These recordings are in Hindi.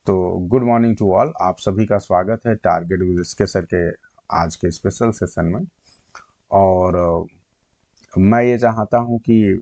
तो गुड मॉर्निंग टू ऑल। आप सभी का स्वागत है टारगेट विद इसके सर के आज के स्पेशल सेशन में। और मैं ये चाहता हूं कि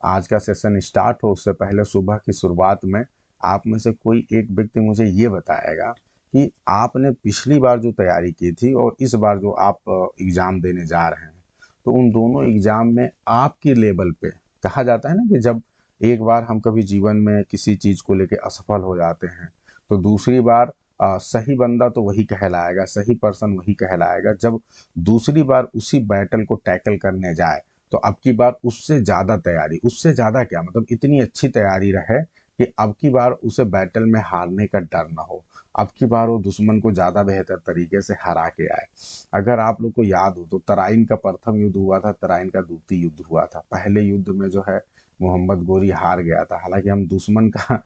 आज का सेशन स्टार्ट हो उससे पहले सुबह की शुरुआत में आप में से कोई एक व्यक्ति मुझे ये बताएगा कि आपने पिछली बार जो तैयारी की थी और इस बार जो आप एग्ज़ाम देने जा रहे हैं, तो उन दोनों एग्ज़ाम में आपकी लेवल पे, कहा जाता है ना कि जब एक बार हम कभी जीवन में किसी चीज़ को लेके असफल हो जाते हैं तो दूसरी बार सही बंदा तो वही कहलाएगा, सही पर्सन वही कहलाएगा जब दूसरी बार उसी बैटल को टैकल करने जाए तो अब की बार उससे ज़्यादा तैयारी, उससे ज़्यादा क्या मतलब इतनी अच्छी तैयारी रहे कि अब की बार उसे बैटल में हारने का डर ना हो। अब की बार वो दुश्मन को ज़्यादा बेहतर तरीके से हरा के आए। अगर आप लोग को याद हो तो तराइन का प्रथम युद्ध हुआ था, तराइन का द्वितीय युद्ध हुआ था। पहले युद्ध में जो है मोहम्मद गोरी हार गया था। हालांकि हम दुश्मन का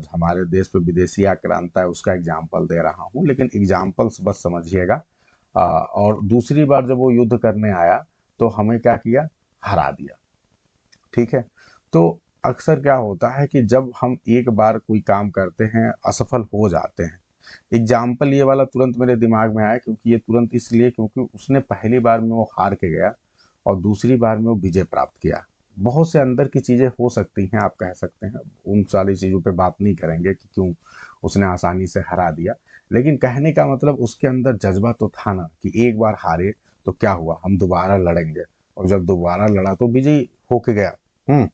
हमारे देश पे विदेशी आक्रांता है उसका एग्जाम्पल दे रहा हूँ, लेकिन एग्जाम्पल्स बस समझिएगा। और दूसरी बार जब वो युद्ध करने आया तो हमें क्या किया, हरा दिया। ठीक है, तो अक्सर क्या होता है कि जब हम एक बार कोई काम करते हैं असफल हो जाते हैं। एग्जाम्पल ये वाला तुरंत मेरे दिमाग में आया क्योंकि ये तुरंत इसलिए क्योंकि उसने पहली बार में वो हार के गया और दूसरी बार में वो विजय प्राप्त किया। बहुत से अंदर की चीजें हो सकती हैं, आप कह सकते हैं, उन सारी चीजों पे बात नहीं करेंगे कि क्यों उसने आसानी से हरा दिया। लेकिन कहने का मतलब उसके अंदर जज्बा तो था ना कि एक बार हारे तो क्या हुआ, हम दोबारा लड़ेंगे। और जब दोबारा लड़ा तो विजयी होके गया।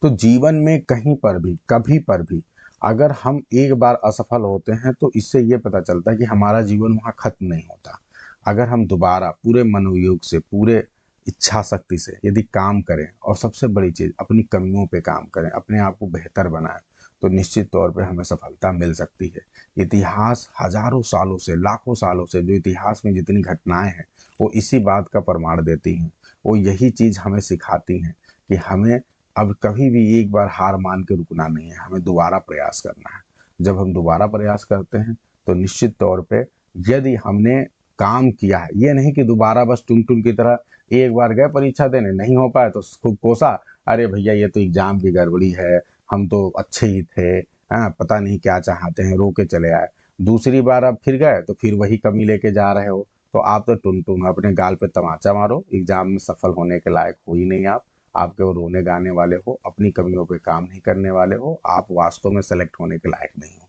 तो जीवन में कहीं पर भी कभी पर भी अगर हम एक बार असफल होते हैं तो इससे ये पता चलता है कि हमारा जीवन वहाँ खत्म नहीं होता। अगर हम दोबारा पूरे मनोयोग से, पूरे इच्छा शक्ति से यदि काम करें और सबसे बड़ी चीज अपनी कमियों पे काम करें, अपने आप को बेहतर बनाएं, तो निश्चित तौर पे हमें सफलता मिल सकती है। इतिहास हजारों सालों से, लाखों सालों से जो इतिहास में जितनी घटनाएं हैं वो इसी बात का प्रमाण देती हैं। वो यही चीज हमें सिखाती हैं कि हमें अब कभी भी एक बार हार मान के रुकना नहीं है, हमें दोबारा प्रयास करना है। जब हम दोबारा प्रयास करते हैं तो निश्चित तौर पे यदि हमने काम किया है, ये नहीं कि दोबारा बस टुन टुन की तरह एक बार गए परीक्षा देने, नहीं हो पाए तो खूब कोसा, अरे भैया ये तो एग्जाम की गड़बड़ी है, हम तो अच्छे ही थे, हाँ पता नहीं क्या चाहते हैं, रो के चले आए। दूसरी बार अब फिर गए तो फिर वही कमी लेके जा रहे हो। तो आप तो टुन टुन अपने गाल पे तमाचा मारो, एग्जाम में सफल होने के लायक हो ही नहीं आप केवल रोने गाने वाले हो, अपनी कमियों पे काम नहीं करने वाले हो, आप वास्तव में सेलेक्ट होने के लायक नहीं हो।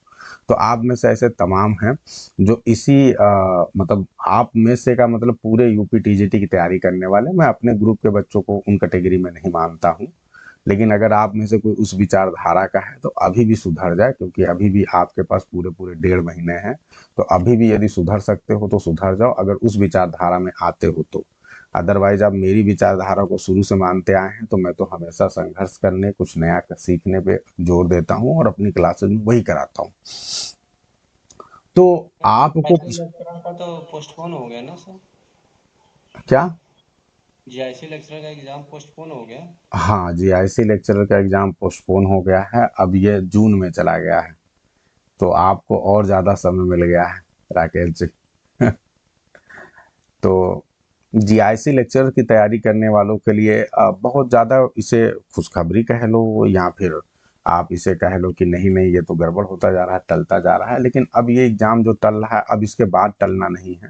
तो आप में से ऐसे तमाम हैं जो इसी मतलब आप में से का मतलब पूरे यूपी टीजीटी की तैयारी करने वाले। मैं अपने ग्रुप के बच्चों को उन कैटेगरी में नहीं मानता हूँ, लेकिन अगर आप में से कोई उस विचारधारा का है तो अभी भी सुधर जाए, क्योंकि अभी भी आपके पास पूरे पूरे 1.5 महीने हैं। तो अभी भी यदि सुधर सकते हो तो सुधर जाओ, अगर उस विचारधारा में आते हो तो। अदरवाइज आप मेरी विचारधारा को शुरू से मानते आए हैं तो मैं तो हमेशा संघर्ष करने, कुछ नया सीखने पे जोर देता हूँ और अपनी क्लासेज में वही कराता हूँ। तो आपको लेक्चरर का तो पोस्टपोन हो गया ना सर? क्या? जीआईसी लेक्चरर का एग्जाम पोस्टपोन हो गया। हाँ, जीआईसी लेक्चरर का एग्जाम पोस्टपोन हो गया है, अब ये जून में चला गया है। तो आपको और ज्यादा समय मिल गया है राकेश जी। तो जीआईसी लेक्चर की तैयारी करने वालों के लिए बहुत ज़्यादा इसे खुशखबरी कह लो या फिर आप इसे कह लो कि नहीं नहीं ये तो गड़बड़ होता जा रहा है, टलता जा रहा है। लेकिन अब ये एग्ज़ाम जो टल रहा है, अब इसके बाद टलना नहीं है।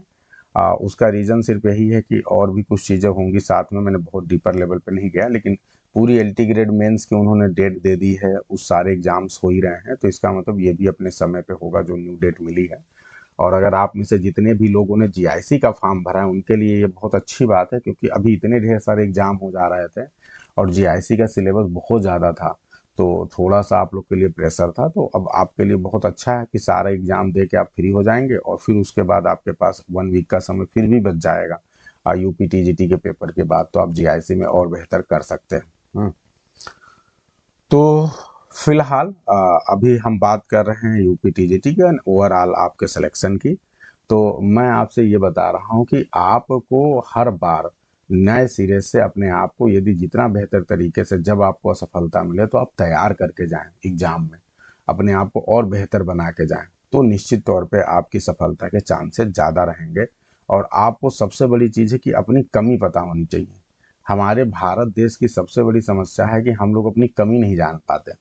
उसका रीज़न सिर्फ यही है कि और भी कुछ चीज़ें होंगी साथ में। मैंने बहुत डीपर लेवल पे नहीं गया, लेकिन पूरी एलटी ग्रेड मेंस की उन्होंने डेट दे दी है, उस सारे एग्जाम्स हो ही रहे हैं। तो इसका मतलब ये भी अपने समय पे होगा जो न्यू डेट मिली है। और अगर आप में से जितने भी लोगों ने जीआईसी का फॉर्म भरा है उनके लिए ये बहुत अच्छी बात है, क्योंकि अभी इतने ढेर सारे एग्जाम हो जा रहे थे और जीआईसी का सिलेबस बहुत ज़्यादा था, तो थोड़ा सा आप लोग के लिए प्रेशर था। तो अब आपके लिए बहुत अच्छा है कि सारा एग्जाम दे के आप फ्री हो जाएंगे और फिर उसके बाद आपके पास 1 वीक का समय फिर भी बच जाएगा। यूपी टीजीटी के पेपर के बाद तो आप जीआईसी में और बेहतर कर सकते हैं। तो फिलहाल अभी हम बात कर रहे हैं यूपी टीजीटी के ओवरऑल आपके सिलेक्शन की। तो मैं आपसे ये बता रहा हूँ कि आपको हर बार नए सिरे से अपने आप को यदि जितना बेहतर तरीके से जब आपको असफलता मिले तो आप तैयार करके जाएं एग्जाम में, अपने आप को और बेहतर बना के जाएं, तो निश्चित तौर पे आपकी सफलता के चांसेस ज़्यादा रहेंगे। और आपको सबसे बड़ी चीज़ है कि अपनी कमी पता होनी चाहिए। हमारे भारत देश की सबसे बड़ी समस्या है कि हम लोग अपनी कमी नहीं जान पाते,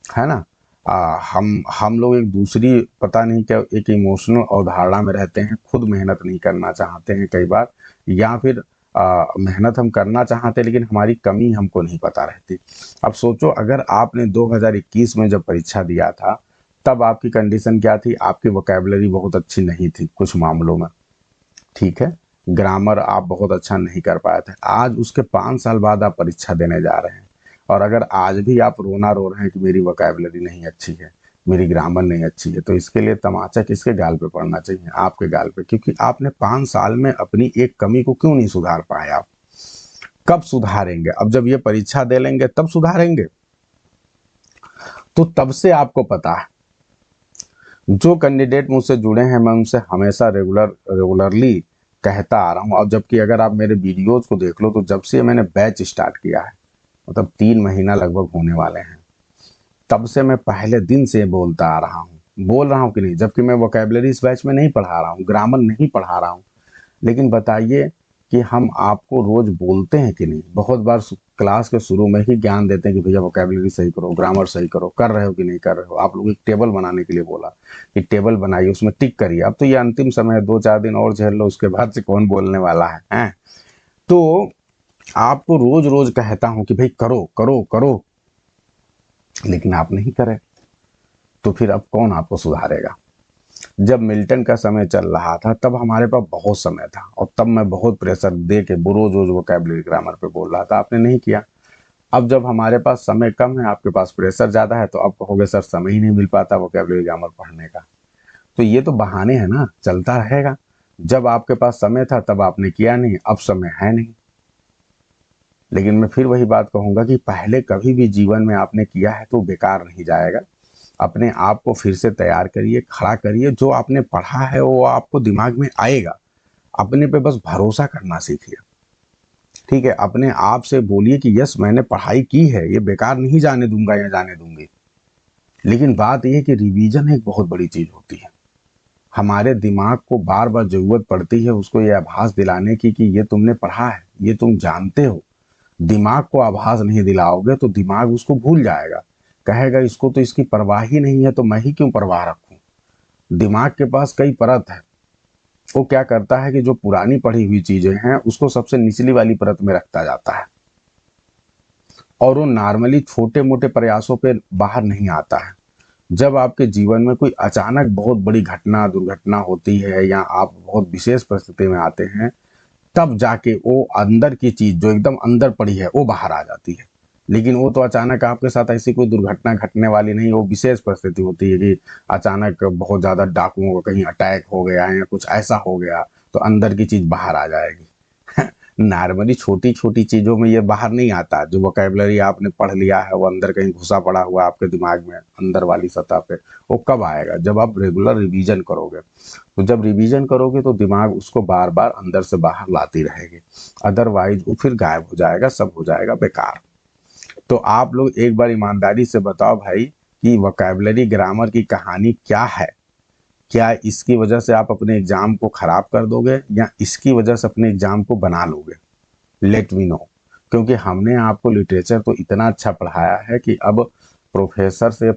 है ना। हम लोग एक दूसरी पता नहीं क्या एक इमोशनल अवधारणा में रहते हैं, खुद मेहनत नहीं करना चाहते हैं कई बार, या फिर मेहनत हम करना चाहते हैं लेकिन हमारी कमी हमको नहीं पता रहती। अब सोचो अगर आपने 2021 में जब परीक्षा दिया था, तब आपकी कंडीशन क्या थी? आपकी वोकैबुलरी बहुत अच्छी नहीं थी कुछ मामलों में, ठीक है, ग्रामर आप बहुत अच्छा नहीं कर पाए थे। आज उसके 5 साल बाद आप परीक्षा देने जा रहे हैं, और अगर आज भी आप रोना रो रहे हैं कि मेरी वोकैबुलरी नहीं अच्छी है, मेरी ग्रामर नहीं अच्छी है, तो इसके लिए तमाचा किसके गाल पे पड़ना चाहिए? आपके गाल पे, क्योंकि आपने 5 साल में अपनी एक कमी को क्यों नहीं सुधार पाए आप? कब सुधारेंगे? अब जब ये परीक्षा दे लेंगे तब सुधारेंगे। तो तब से आपको पता है, जो कैंडिडेट मुझसे जुड़े हैं मैं उनसे हमेशा रेगुलरली कहता आ रहा हूँ। अब जबकि अगर आप मेरे वीडियोज को देख लो तो जब से मैंने बैच स्टार्ट किया है, मतलब 3 महीना लगभग होने वाले हैं, तब से मैं पहले दिन से बोल रहा हूँ कि नहीं, जबकि मैं वोकैबुलरी इस बैच में नहीं पढ़ा रहा हूँ, ग्रामर नहीं पढ़ा रहा हूँ, लेकिन बताइए कि हम आपको रोज बोलते हैं कि नहीं? बहुत बार क्लास के शुरू में ही ज्ञान देते हैं कि भैया वोकैबुलरी सही करो, ग्रामर सही करो, कर रहे हो कि नहीं कर रहे हो? आप लोग एक टेबल बनाने के लिए बोला कि टेबल बनाइए, उसमें टिक करिए। अब तो ये अंतिम समय है, 2-4 दिन और झेल लो, उसके बाद से कौन बोलने वाला है, हैं? तो आपको रोज रोज कहता हूं कि भाई करो करो करो, लेकिन आप नहीं करे, तो फिर अब कौन आपको सुधारेगा? जब मिल्टन का समय चल रहा था तब हमारे पास बहुत समय था, और तब मैं बहुत प्रेशर दे के रोज रोज वोकैबुलरी ग्रामर पे बोल रहा था, आपने नहीं किया। अब जब हमारे पास समय कम है, आपके पास प्रेशर ज्यादा है, तो आप कहोगे सर समय ही नहीं मिल पाता वोकैबुलरी ग्रामर पढ़ने का। तो ये तो बहाने हैं ना, चलता रहेगा। जब आपके पास समय था तब आपने किया नहीं, अब समय है नहीं। लेकिन मैं फिर वही बात कहूंगा कि पहले कभी भी जीवन में आपने किया है तो बेकार नहीं जाएगा। अपने आप को फिर से तैयार करिए, खड़ा करिए, जो आपने पढ़ा है वो आपको दिमाग में आएगा। अपने पे बस भरोसा करना सीखिए, ठीक है? अपने आप से बोलिए कि यस मैंने पढ़ाई की है, ये बेकार नहीं जाने दूंगा या जाने दूंगी। लेकिन बात यह है कि रिवीजन एक बहुत बड़ी चीज होती है। हमारे दिमाग को बार बार जरूरत पड़ती है उसको ये आभास दिलाने की कि ये तुमने पढ़ा है, ये तुम जानते हो। दिमाग को आभास नहीं दिलाओगे तो दिमाग उसको भूल जाएगा, कहेगा इसको तो इसकी परवाह ही नहीं है, तो मैं ही क्यों परवाह रखूं। दिमाग के पास कई परत है, वो क्या करता है कि जो पुरानी पढ़ी हुई चीजें हैं उसको सबसे निचली वाली परत में रखता जाता है, और वो नॉर्मली छोटे मोटे प्रयासों पे बाहर नहीं आता है। जब आपके जीवन में कोई अचानक बहुत बड़ी घटना दुर्घटना होती है, या आप बहुत विशेष परिस्थिति में आते हैं, तब जाके वो अंदर की चीज जो एकदम अंदर पड़ी है वो बाहर आ जाती है। लेकिन वो तो अचानक आपके साथ ऐसी कोई दुर्घटना घटने वाली नहीं, वो विशेष परिस्थिति होती है कि अचानक बहुत ज्यादा डाकुओं का कहीं अटैक हो गया है या कुछ ऐसा हो गया, तो अंदर की चीज बाहर आ जाएगी। नॉर्मली छोटी छोटी चीजों में ये बाहर नहीं आता। जो वोकैबुलरी आपने पढ़ लिया है वो अंदर कहीं घुसा पड़ा हुआ आपके दिमाग में अंदर वाली सतह पे, वो कब आएगा? जब आप रेगुलर रिवीजन करोगे। तो जब रिवीजन करोगे तो दिमाग उसको बार बार अंदर से बाहर लाती रहेगी, अदरवाइज वो फिर गायब हो जाएगा, सब हो जाएगा बेकार। तो आप लोग एक बार ईमानदारी से बताओ भाई कि वोकैबुलरी ग्रामर की कहानी क्या है? क्या इसकी वजह से आप अपने एग्जाम को खराब कर दोगे, या इसकी वजह से अपने एग्जाम को बना लोगे? Let me know. क्योंकि हमने आपको लिटरेचर तो इतना अच्छा पढ़ाया है कि अब प्रोफेसर से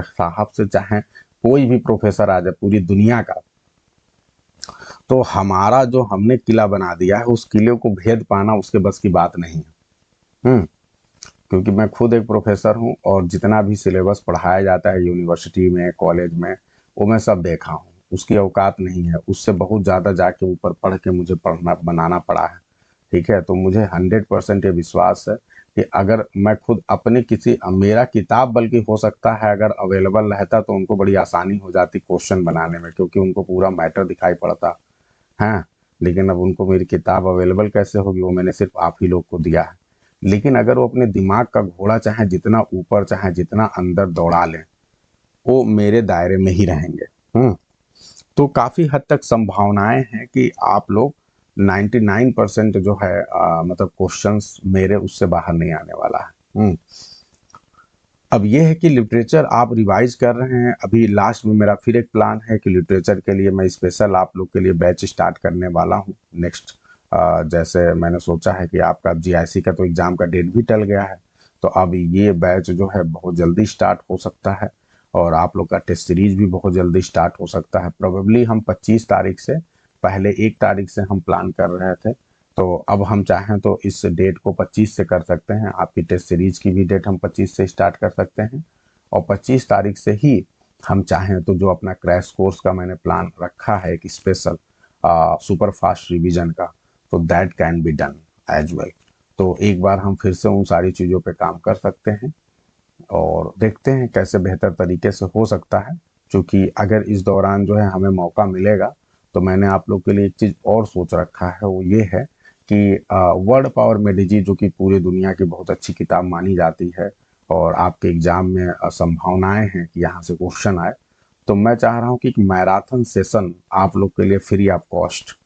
साहब से चाहे कोई भी प्रोफेसर आ जाए पूरी दुनिया का, तो हमारा जो हमने किला बना दिया है उस किले को भेद पाना उसके बस की बात नहीं है। क्योंकि मैं खुद एक प्रोफेसर हूँ, और जितना भी सिलेबस पढ़ाया जाता है यूनिवर्सिटी में कॉलेज में वो मैं सब देखा हूँ। उसकी औकात नहीं है, उससे बहुत ज़्यादा जाके ऊपर पढ़ के मुझे पढ़ना बनाना पड़ा है, ठीक है? तो मुझे 100% ये विश्वास है कि अगर मैं खुद अपने किसी मेरा किताब बल्कि हो सकता है अगर अवेलेबल रहता तो उनको बड़ी आसानी हो जाती क्वेश्चन बनाने में, क्योंकि उनको पूरा मैटर दिखाई पड़ता है। लेकिन अब उनको मेरी किताब अवेलेबल कैसे होगी? वो मैंने सिर्फ आप ही लोग को दिया है। लेकिन अगर वो अपने दिमाग का घोड़ा चाहे जितना ऊपर चाहे जितना अंदर दौड़ा लें, वो मेरे दायरे में ही रहेंगे। तो काफी हद तक संभावनाएं हैं कि आप लोग 99% जो है मतलब क्वेश्चंस मेरे उससे बाहर नहीं आने वाला है। अब ये है कि लिटरेचर आप रिवाइज कर रहे हैं, अभी लास्ट में मेरा फिर एक प्लान है कि लिटरेचर के लिए मैं स्पेशल आप लोग के लिए बैच स्टार्ट करने वाला हूँ नेक्स्ट। जैसे मैंने सोचा है कि आपका जीआईसी का तो एग्जाम का डेट भी टल गया है, तो अब ये बैच जो है बहुत जल्दी स्टार्ट हो सकता है। और आप लोग का टेस्ट सीरीज भी बहुत जल्दी स्टार्ट हो सकता है। प्रोबेबली हम 25 तारीख से, पहले 1 तारीख से हम प्लान कर रहे थे, तो अब हम चाहें तो इस डेट को 25 से कर सकते हैं। आपकी टेस्ट सीरीज की भी डेट हम 25 से स्टार्ट कर सकते हैं, और 25 तारीख से ही हम चाहें तो जो अपना क्रैश कोर्स का मैंने प्लान रखा है एक स्पेशल सुपर फास्ट रिवीजन का, तो that can be done as well. तो एक बार हम फिर से उन सारी चीज़ों पे काम कर सकते हैं और देखते हैं कैसे बेहतर तरीके से हो सकता है। क्योंकि अगर इस दौरान जो है हमें मौका मिलेगा, तो मैंने आप लोग के लिए एक चीज़ और सोच रखा है, वो ये है कि वर्ड पावर मेडिजी, जो कि पूरी दुनिया की बहुत अच्छी किताब मानी जाती है और आपके एग्जाम में संभावनाएं हैं कि यहाँ से क्वेश्चन आए, तो मैं चाह रहा हूँ कि एक मैराथन सेशन आप लोग के लिए फ्री ऑफ कॉस्ट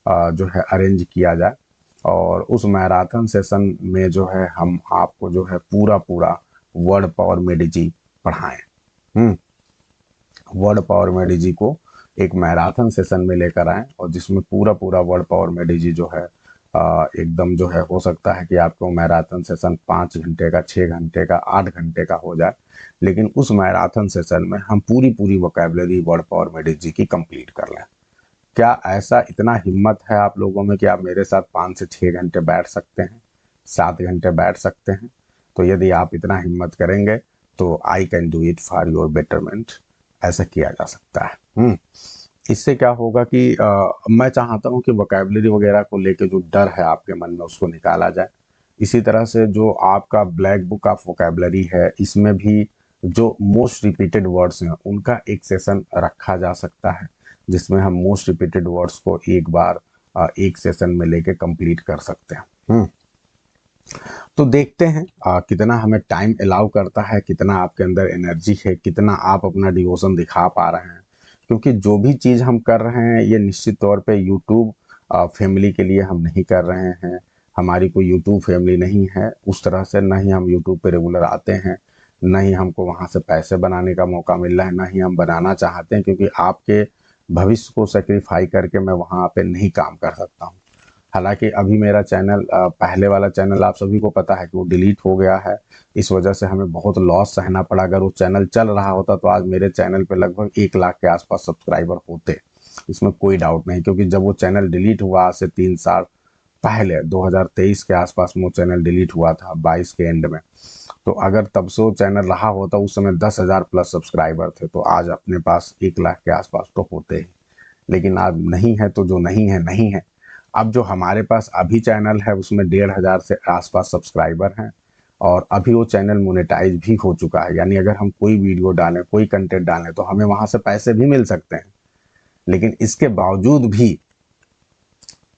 जो है अरेंज किया जाए, और उस मैराथन सेशन में जो है हम आपको जो है पूरा पूरा वर्ड पावर मेडिजी पढ़ाएं। वर्ड पावर मेडिजी को एक मैराथन सेशन में लेकर आएं, और जिसमें पूरा पूरा वर्ड पावर मेडिजी जो है एकदम जो है, हो सकता है कि आपको मैराथन सेशन 5 घंटे का, 6 घंटे का, 8 घंटे का हो जाए, लेकिन उस मैराथन सेशन में हम पूरी पूरी वोकैबुलरी वर्ड पावर मेडिजी की कंप्लीट कर लें। क्या ऐसा इतना हिम्मत है आप लोगों में कि आप मेरे साथ 5 से 6 घंटे बैठ सकते हैं, 7 घंटे बैठ सकते हैं? तो यदि आप इतना हिम्मत करेंगे तो I can do it for your betterment, ऐसा किया जा सकता है। इससे क्या होगा कि मैं चाहता हूं कि वोकैबुलरी वगैरह को लेके जो डर है आपके मन में, उसको निकाला जाए। इसी तरह से जो आपका ब्लैक बुक ऑफ वोकैबुलरी है, इसमें भी जो मोस्ट रिपीटेड वर्ड्स हैं उनका एक सेशन रखा जा सकता है, जिसमें हम मोस्ट रिपीटेड वर्ड्स को एक बार एक सेशन में लेके कंप्लीट कर सकते हैं। तो देखते हैं कितना हमें टाइम अलाउ करता है, कितना आपके अंदर एनर्जी है, कितना आप अपना डिवोशन दिखा पा रहे हैं। क्योंकि जो भी चीज़ हम कर रहे हैं, ये निश्चित तौर पे यूट्यूब फैमिली के लिए हम नहीं कर रहे हैं। हमारी कोई यूट्यूब फैमिली नहीं है उस तरह से, ना ही हम यूट्यूब पे रेगुलर आते हैं, ना ही हमको वहाँ से पैसे बनाने का मौका मिल रहा है, ना ही हम बनाना चाहते हैं, क्योंकि आपके भविष्य को सेक्रीफाई करके मैं वहाँ पे नहीं काम कर सकता हूँ। हालांकि अभी मेरा चैनल, पहले वाला चैनल आप सभी को पता है कि वो डिलीट हो गया है। इस वजह से हमें बहुत लॉस सहना पड़ा। अगर वो चैनल चल रहा होता तो आज मेरे चैनल पे लगभग 1 लाख के आसपास सब्सक्राइबर होते, इसमें कोई डाउट नहीं। क्योंकि जब वो चैनल डिलीट हुआ आज से 3 साल पहले, 2023 के आसपास में वो चैनल डिलीट हुआ था, 22 के एंड में, तो अगर तब से वो चैनल रहा होता, उस समय 10,000 प्लस सब्सक्राइबर थे, तो आज अपने पास 1 लाख के आसपास तो होते ही। लेकिन आज नहीं है, तो जो नहीं है नहीं है। अब जो हमारे पास अभी चैनल है उसमें 1,500 से आसपास सब्सक्राइबर हैं, और अभी वो चैनल मोनेटाइज भी हो चुका है। यानी अगर हम कोई वीडियो डालें, कोई कंटेंट डालें, तो हमें वहां से पैसे भी मिल सकते हैं। लेकिन इसके बावजूद भी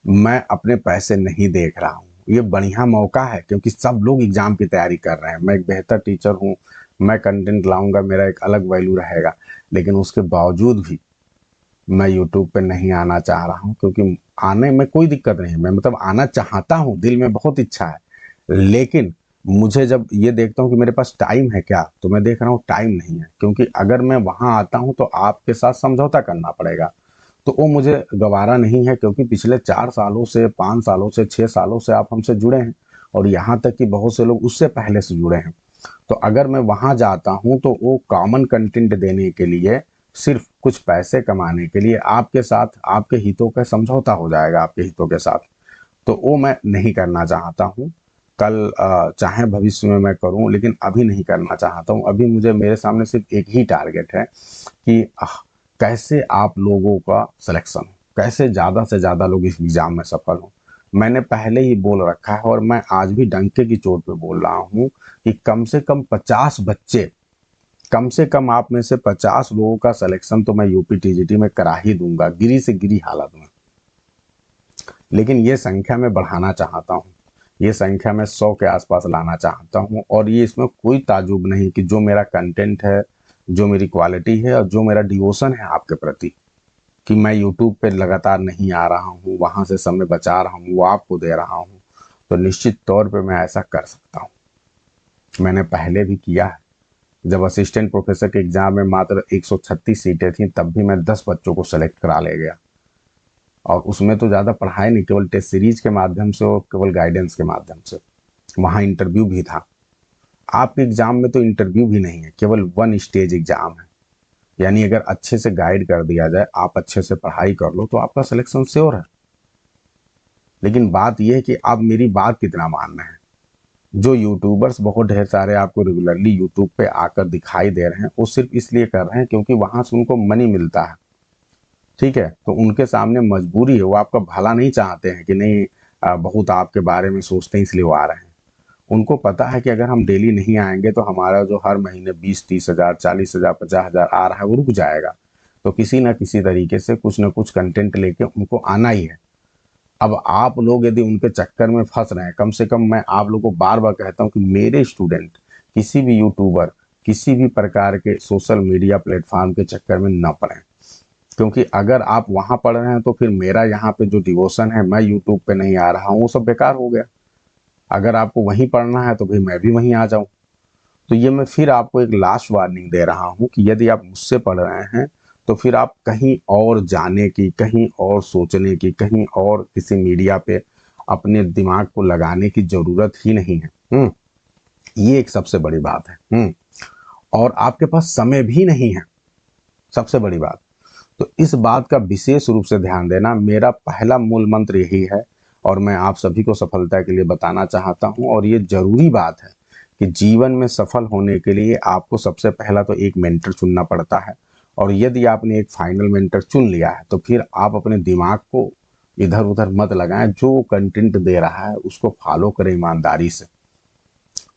मैं अपने पैसे नहीं देख रहा हूँ। ये बढ़िया मौका है, क्योंकि सब लोग एग्जाम की तैयारी कर रहे हैं। मैं एक बेहतर टीचर हूँ, मैं कंटेंट लाऊंगा, मेरा एक अलग वैल्यू रहेगा। लेकिन उसके बावजूद भी मैं यूट्यूब पे नहीं आना चाह रहा हूँ, क्योंकि आने में कोई दिक्कत नहीं है। मैं मतलब आना चाहता हूँ, दिल में बहुत इच्छा है, लेकिन मुझे जब ये देखता हूँ कि मेरे पास टाइम है क्या, तो मैं देख रहा हूँ टाइम नहीं है। क्योंकि अगर मैं वहां आता हूँ तो आपके साथ समझौता करना पड़ेगा, तो वो मुझे गवारा नहीं है। क्योंकि पिछले 4 सालों से, 5 सालों से, 6 सालों से आप हमसे जुड़े हैं, और यहाँ तक कि बहुत से लोग उससे पहले से जुड़े हैं। तो अगर मैं वहां जाता हूं तो वो कॉमन कंटेंट देने के लिए, सिर्फ कुछ पैसे कमाने के लिए आपके साथ, आपके हितों का समझौता हो जाएगा आपके हितों के साथ। तो वो मैं नहीं करना चाहता हूँ। कल चाहे भविष्य में मैं करूं, लेकिन अभी नहीं करना चाहता हूं। अभी मुझे, मेरे सामने सिर्फ एक ही टारगेट है कि कैसे आप लोगों का सिलेक्शन, कैसे ज़्यादा से ज़्यादा लोग इस एग्ज़ाम में सफल हों। मैंने पहले ही बोल रखा है, और मैं आज भी डंके की चोट पे बोल रहा हूँ कि कम से कम 50 बच्चे, कम से कम आप में से 50 लोगों का सिलेक्शन तो मैं यूपी टीजीटी में करा ही दूंगा, गिरी से गिरी हालत में। लेकिन ये संख्या मैं बढ़ाना चाहता हूँ, ये संख्या मैं 100 के आसपास लाना चाहता हूँ। और ये, इसमें कोई ताजुब नहीं कि जो मेरा कंटेंट है, जो मेरी क्वालिटी है, और जो मेरा डिवोशन है आपके प्रति, कि मैं यूट्यूब पे लगातार नहीं आ रहा हूँ, वहां से समय बचा रहा हूँ, वो आपको दे रहा हूँ, तो निश्चित तौर पे मैं ऐसा कर सकता हूँ। मैंने पहले भी किया है। जब असिस्टेंट प्रोफेसर के एग्जाम में मात्र 136 सीटें थी, तब भी मैं 10 बच्चों को सेलेक्ट करा ले गया, और उसमें तो ज़्यादा पढ़ाई नहीं, केवल टेस्ट सीरीज के माध्यम से और केवल गाइडेंस के माध्यम से। वहाँ इंटरव्यू भी था, आपके एग्जाम में तो इंटरव्यू भी नहीं है, केवल वन स्टेज एग्जाम है। यानी अगर अच्छे से गाइड कर दिया जाए, आप अच्छे से पढ़ाई कर लो तो आपका सिलेक्शन श्योर है। लेकिन बात यह है कि आप मेरी बात कितना मान रहे हैं। जो यूट्यूबर्स बहुत ढेर सारे आपको रेगुलरली यूट्यूब पे आकर दिखाई दे रहे हैं, वो सिर्फ इसलिए कर रहे हैं क्योंकि वहां से उनको मनी मिलता है। ठीक है, तो उनके सामने मजबूरी है, वो आपका भला नहीं चाहते हैं कि नहीं, बहुत आपके बारे में सोचते हैं इसलिए वो आ रहे हैं। उनको पता है कि अगर हम डेली नहीं आएंगे तो हमारा जो हर महीने 20-30 हज़ार, 40 हज़ार, 50 हज़ार आ रहा है वो रुक जाएगा। तो किसी ना किसी तरीके से कुछ ना कुछ कंटेंट लेके उनको आना ही है। अब आप लोग यदि उनके चक्कर में फंस रहे हैं, कम से कम मैं आप लोगों को बार बार कहता हूं कि मेरे स्टूडेंट किसी भी यूट्यूबर, किसी भी प्रकार के सोशल मीडिया प्लेटफॉर्म के चक्कर में न पड़े। क्योंकि अगर आप वहां पढ़ रहे हैं तो फिर मेरा यहाँ पे जो डिवोशन है, मैं यूट्यूब पे नहीं आ रहा हूँ, वो सब बेकार हो गया। अगर आपको वहीं पढ़ना है तो फिर मैं भी वहीं आ जाऊं। तो ये मैं फिर आपको एक लास्ट वार्निंग दे रहा हूं कि यदि आप मुझसे पढ़ रहे हैं तो फिर आप कहीं और जाने की, कहीं और सोचने की, कहीं और किसी मीडिया पे अपने दिमाग को लगाने की जरूरत ही नहीं है। ये एक सबसे बड़ी बात है। और आपके पास समय भी नहीं है, सबसे बड़ी बात। तो इस बात का विशेष रूप से ध्यान देना, मेरा पहला मूल मंत्र यही है। और मैं आप सभी को सफलता के लिए बताना चाहता हूं, और ये जरूरी बात है कि जीवन में सफल होने के लिए आपको सबसे पहला तो एक मेंटर चुनना पड़ता है। और यदि आपने एक फाइनल मेंटर चुन लिया है तो फिर आप अपने दिमाग को इधर उधर मत लगाएं, जो कंटेंट दे रहा है उसको फॉलो करें ईमानदारी से।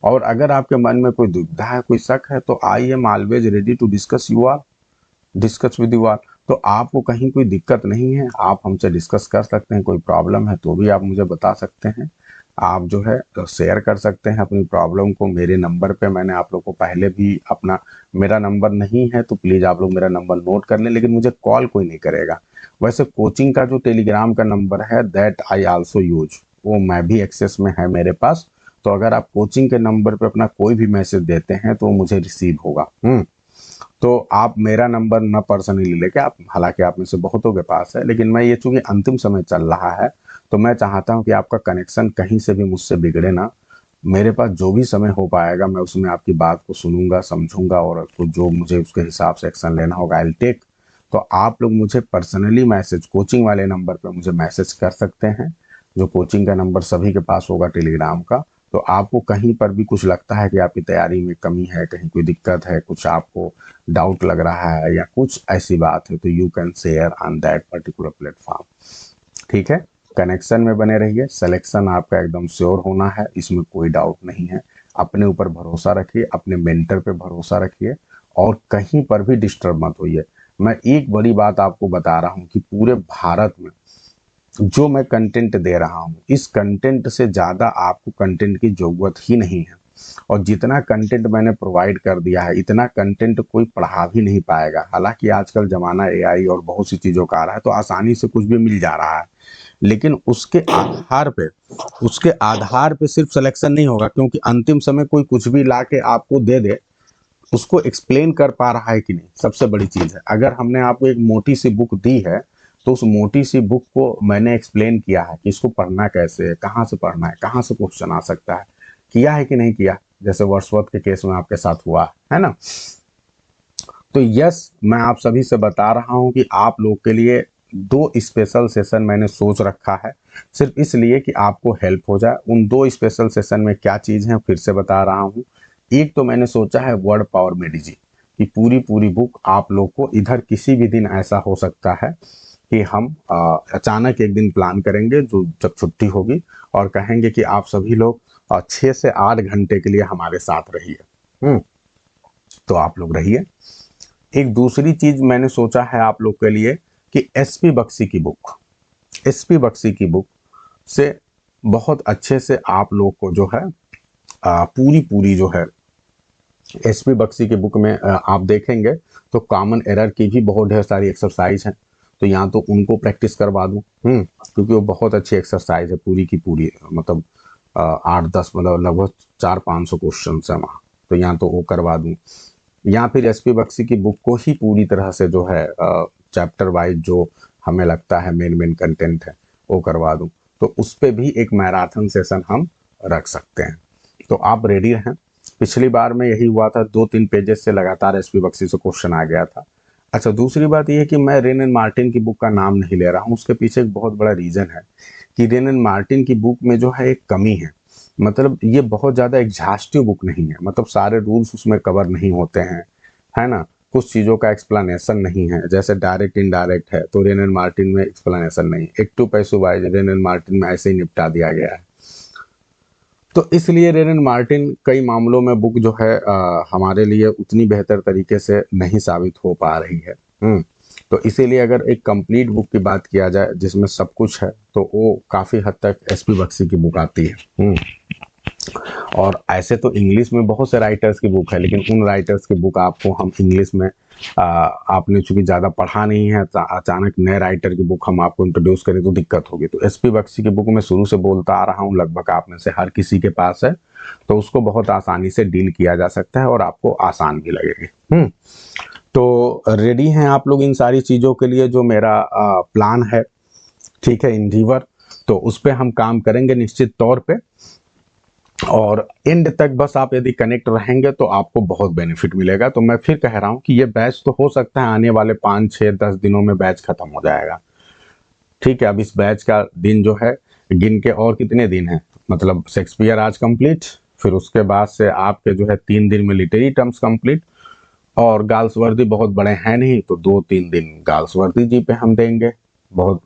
और अगर आपके मन में कोई दुविधा है, कोई शक है, तो I am always ready to discuss with you are. तो आपको कहीं कोई दिक्कत नहीं है, आप हमसे डिस्कस कर सकते हैं। कोई प्रॉब्लम है तो भी आप मुझे बता सकते हैं। आप जो है शेयर कर सकते हैं अपनी प्रॉब्लम को मेरे नंबर पे। मैंने आप लोग को पहले भी अपना, मेरा नंबर नहीं है तो प्लीज़ आप लोग मेरा नंबर नोट कर लें, लेकिन मुझे कॉल कोई नहीं करेगा। वैसे कोचिंग का जो टेलीग्राम का नंबर है, दैट आई आल्सो यूज, वो मैं भी एक्सेस में है मेरे पास। तो अगर आप कोचिंग के नंबर पे अपना कोई भी मैसेज देते हैं तो मुझे रिसीव होगा। तो आप मेरा नंबर न पर्सनली लेके, आप, हालांकि आप में से बहुतों के पास है, लेकिन मैं ये चूंकि अंतिम समय चल रहा है तो मैं चाहता हूं कि आपका कनेक्शन कहीं से भी मुझसे बिगड़े ना। मेरे पास जो भी समय हो पाएगा मैं उसमें आपकी बात को सुनूंगा, समझूंगा, और तो जो मुझे उसके हिसाब से एक्शन लेना होगा आई विल टेक। तो आप लोग मुझे पर्सनली मैसेज, कोचिंग वाले नंबर पर मुझे मैसेज कर सकते हैं, जो कोचिंग का नंबर सभी के पास होगा टेलीग्राम का। तो आपको कहीं पर भी कुछ लगता है कि आपकी तैयारी में कमी है, कहीं कोई दिक्कत है, कुछ आपको डाउट लग रहा है या कुछ ऐसी बात है, तो you can share on that particular platform. ठीक है, कनेक्शन में बने रहिए। सिलेक्शन आपका एकदम श्योर होना है, इसमें कोई डाउट नहीं है। अपने ऊपर भरोसा रखिए, अपने मेंटर पे भरोसा रखिए, और कहीं पर भी डिस्टर्ब मत होइए। मैं एक बड़ी बात आपको बता रहा हूं कि पूरे भारत में जो मैं कंटेंट दे रहा हूं, इस कंटेंट से ज़्यादा आपको कंटेंट की ज़रूरत ही नहीं है। और जितना कंटेंट मैंने प्रोवाइड कर दिया है, इतना कंटेंट कोई पढ़ा भी नहीं पाएगा। हालांकि आजकल ज़माना एआई और बहुत सी चीज़ों का आ रहा है तो आसानी से कुछ भी मिल जा रहा है, लेकिन उसके आधार पे सिर्फ सिलेक्शन नहीं होगा, क्योंकि अंतिम समय कोई कुछ भी ला के आपको दे दे, उसको एक्सप्लेन कर पा रहा है कि नहीं, सबसे बड़ी चीज़ है। अगर हमने आपको एक मोटी सी बुक दी है तो उस मोटी सी बुक को मैंने एक्सप्लेन किया है कि इसको पढ़ना कैसे है, कहाँ से पढ़ना है, कहाँ से क्वेश्चन आ सकता है, किया है कि नहीं किया, जैसे वर्ड्सवर्थ के केस में आपके साथ हुआ है ना। तो यस, मैं आप सभी से बता रहा हूं कि आप लोग के लिए 2 स्पेशल सेशन मैंने सोच रखा है, सिर्फ इसलिए कि आपको हेल्प हो जाए। उन 2 स्पेशल सेशन में क्या चीज़ है फिर से बता रहा हूं। एक तो मैंने सोचा है वर्ड पावर मेडिजी की पूरी बुक आप लोग को, इधर किसी भी दिन ऐसा हो सकता है कि हम अचानक एक दिन प्लान करेंगे जो जब छुट्टी होगी, और कहेंगे कि आप सभी लोग 6 से 8 घंटे के लिए हमारे साथ रहिए। तो आप लोग रहिए। एक दूसरी चीज मैंने सोचा है आप लोग के लिए कि एसपी बख्शी की बुक से बहुत अच्छे से आप लोग को जो है पूरी जो है एसपी बख्शी की बुक में आप देखेंगे तो कॉमन एरर की भी बहुत ढेर सारी एक्सरसाइज हैं। तो यहाँ तो उनको प्रैक्टिस करवा दूं, क्योंकि वो बहुत अच्छी एक्सरसाइज है, पूरी की पूरी, मतलब 8-10, मतलब लगभग 400-500 क्वेश्चन है वहाँ। तो यहाँ तो वो करवा दूं, या फिर एसपी बख्शी की बुक को ही पूरी तरह से जो है चैप्टर वाइज जो हमें लगता है मेन कंटेंट है वो करवा दूं। तो उस पे भी एक मैराथन सेशन हम रख सकते हैं। तो आप रेडी रहें। पिछली बार में यही हुआ था, 2-3 पेजेस से लगातार एसपी बख्शी से क्वेश्चन आ गया था। अच्छा, दूसरी बात ये है कि मैं रेन एंड मार्टिन की बुक का नाम नहीं ले रहा हूँ, उसके पीछे एक बहुत बड़ा रीज़न है कि रेन एंड मार्टिन की बुक में जो है एक कमी है। मतलब ये बहुत ज़्यादा एग्जॉस्टिव बुक नहीं है, मतलब सारे रूल्स उसमें कवर नहीं होते हैं, है ना? कुछ चीज़ों का एक्सप्लेनेशन नहीं है, जैसे डायरेक्ट इनडायरेक्ट है तो रेन एंड मार्टिन में एक्सप्लेनेशन नहीं। Active passive voice rain and Martin में ऐसे ही निपटा दिया गया है। तो इसलिए रेन एंड मार्टिन कई मामलों में बुक जो है हमारे लिए उतनी बेहतर तरीके से नहीं साबित हो पा रही है। तो इसीलिए अगर एक कंप्लीट बुक की बात किया जाए जिसमें सब कुछ है, तो वो काफ़ी हद तक एसपी बख्शी की बुक आती है। और ऐसे तो इंग्लिश में बहुत से राइटर्स की बुक है, लेकिन उन राइटर्स की बुक आपको हम इंग्लिश में आपने चूंकि ज़्यादा पढ़ा नहीं है, अचानक नए राइटर की बुक हम आपको इंट्रोड्यूस करें तो दिक्कत होगी। तो एसपी बख्शी की बुक मैं शुरू से बोलता आ रहा हूँ, लगभग आप में से हर किसी के पास है, तो उसको बहुत आसानी से डील किया जा सकता है और आपको आसान भी लगेगी। तो रेडी हैं आप लोग इन सारी चीज़ों के लिए? जो मेरा प्लान है, ठीक है, इंडीवर, तो उस पर हम काम करेंगे निश्चित तौर पे, और एंड तक बस आप यदि कनेक्ट रहेंगे तो आपको बहुत बेनिफिट मिलेगा। तो मैं फिर कह रहा हूँ कि ये बैच तो हो सकता है आने वाले 5, 6, 10 दिनों में बैच खत्म हो जाएगा, ठीक है। अब इस बैच का दिन जो है गिन के, और कितने दिन है, मतलब शेक्सपियर आज कंप्लीट, फिर उसके बाद से आपके जो है 3 दिन में लिटरेरी टर्म्स कंप्लीट, और गाल्सवर्दी बहुत बड़े हैं नहीं, तो 2-3 दिन गाल्सवर्दी जी पे हम देंगे। बहुत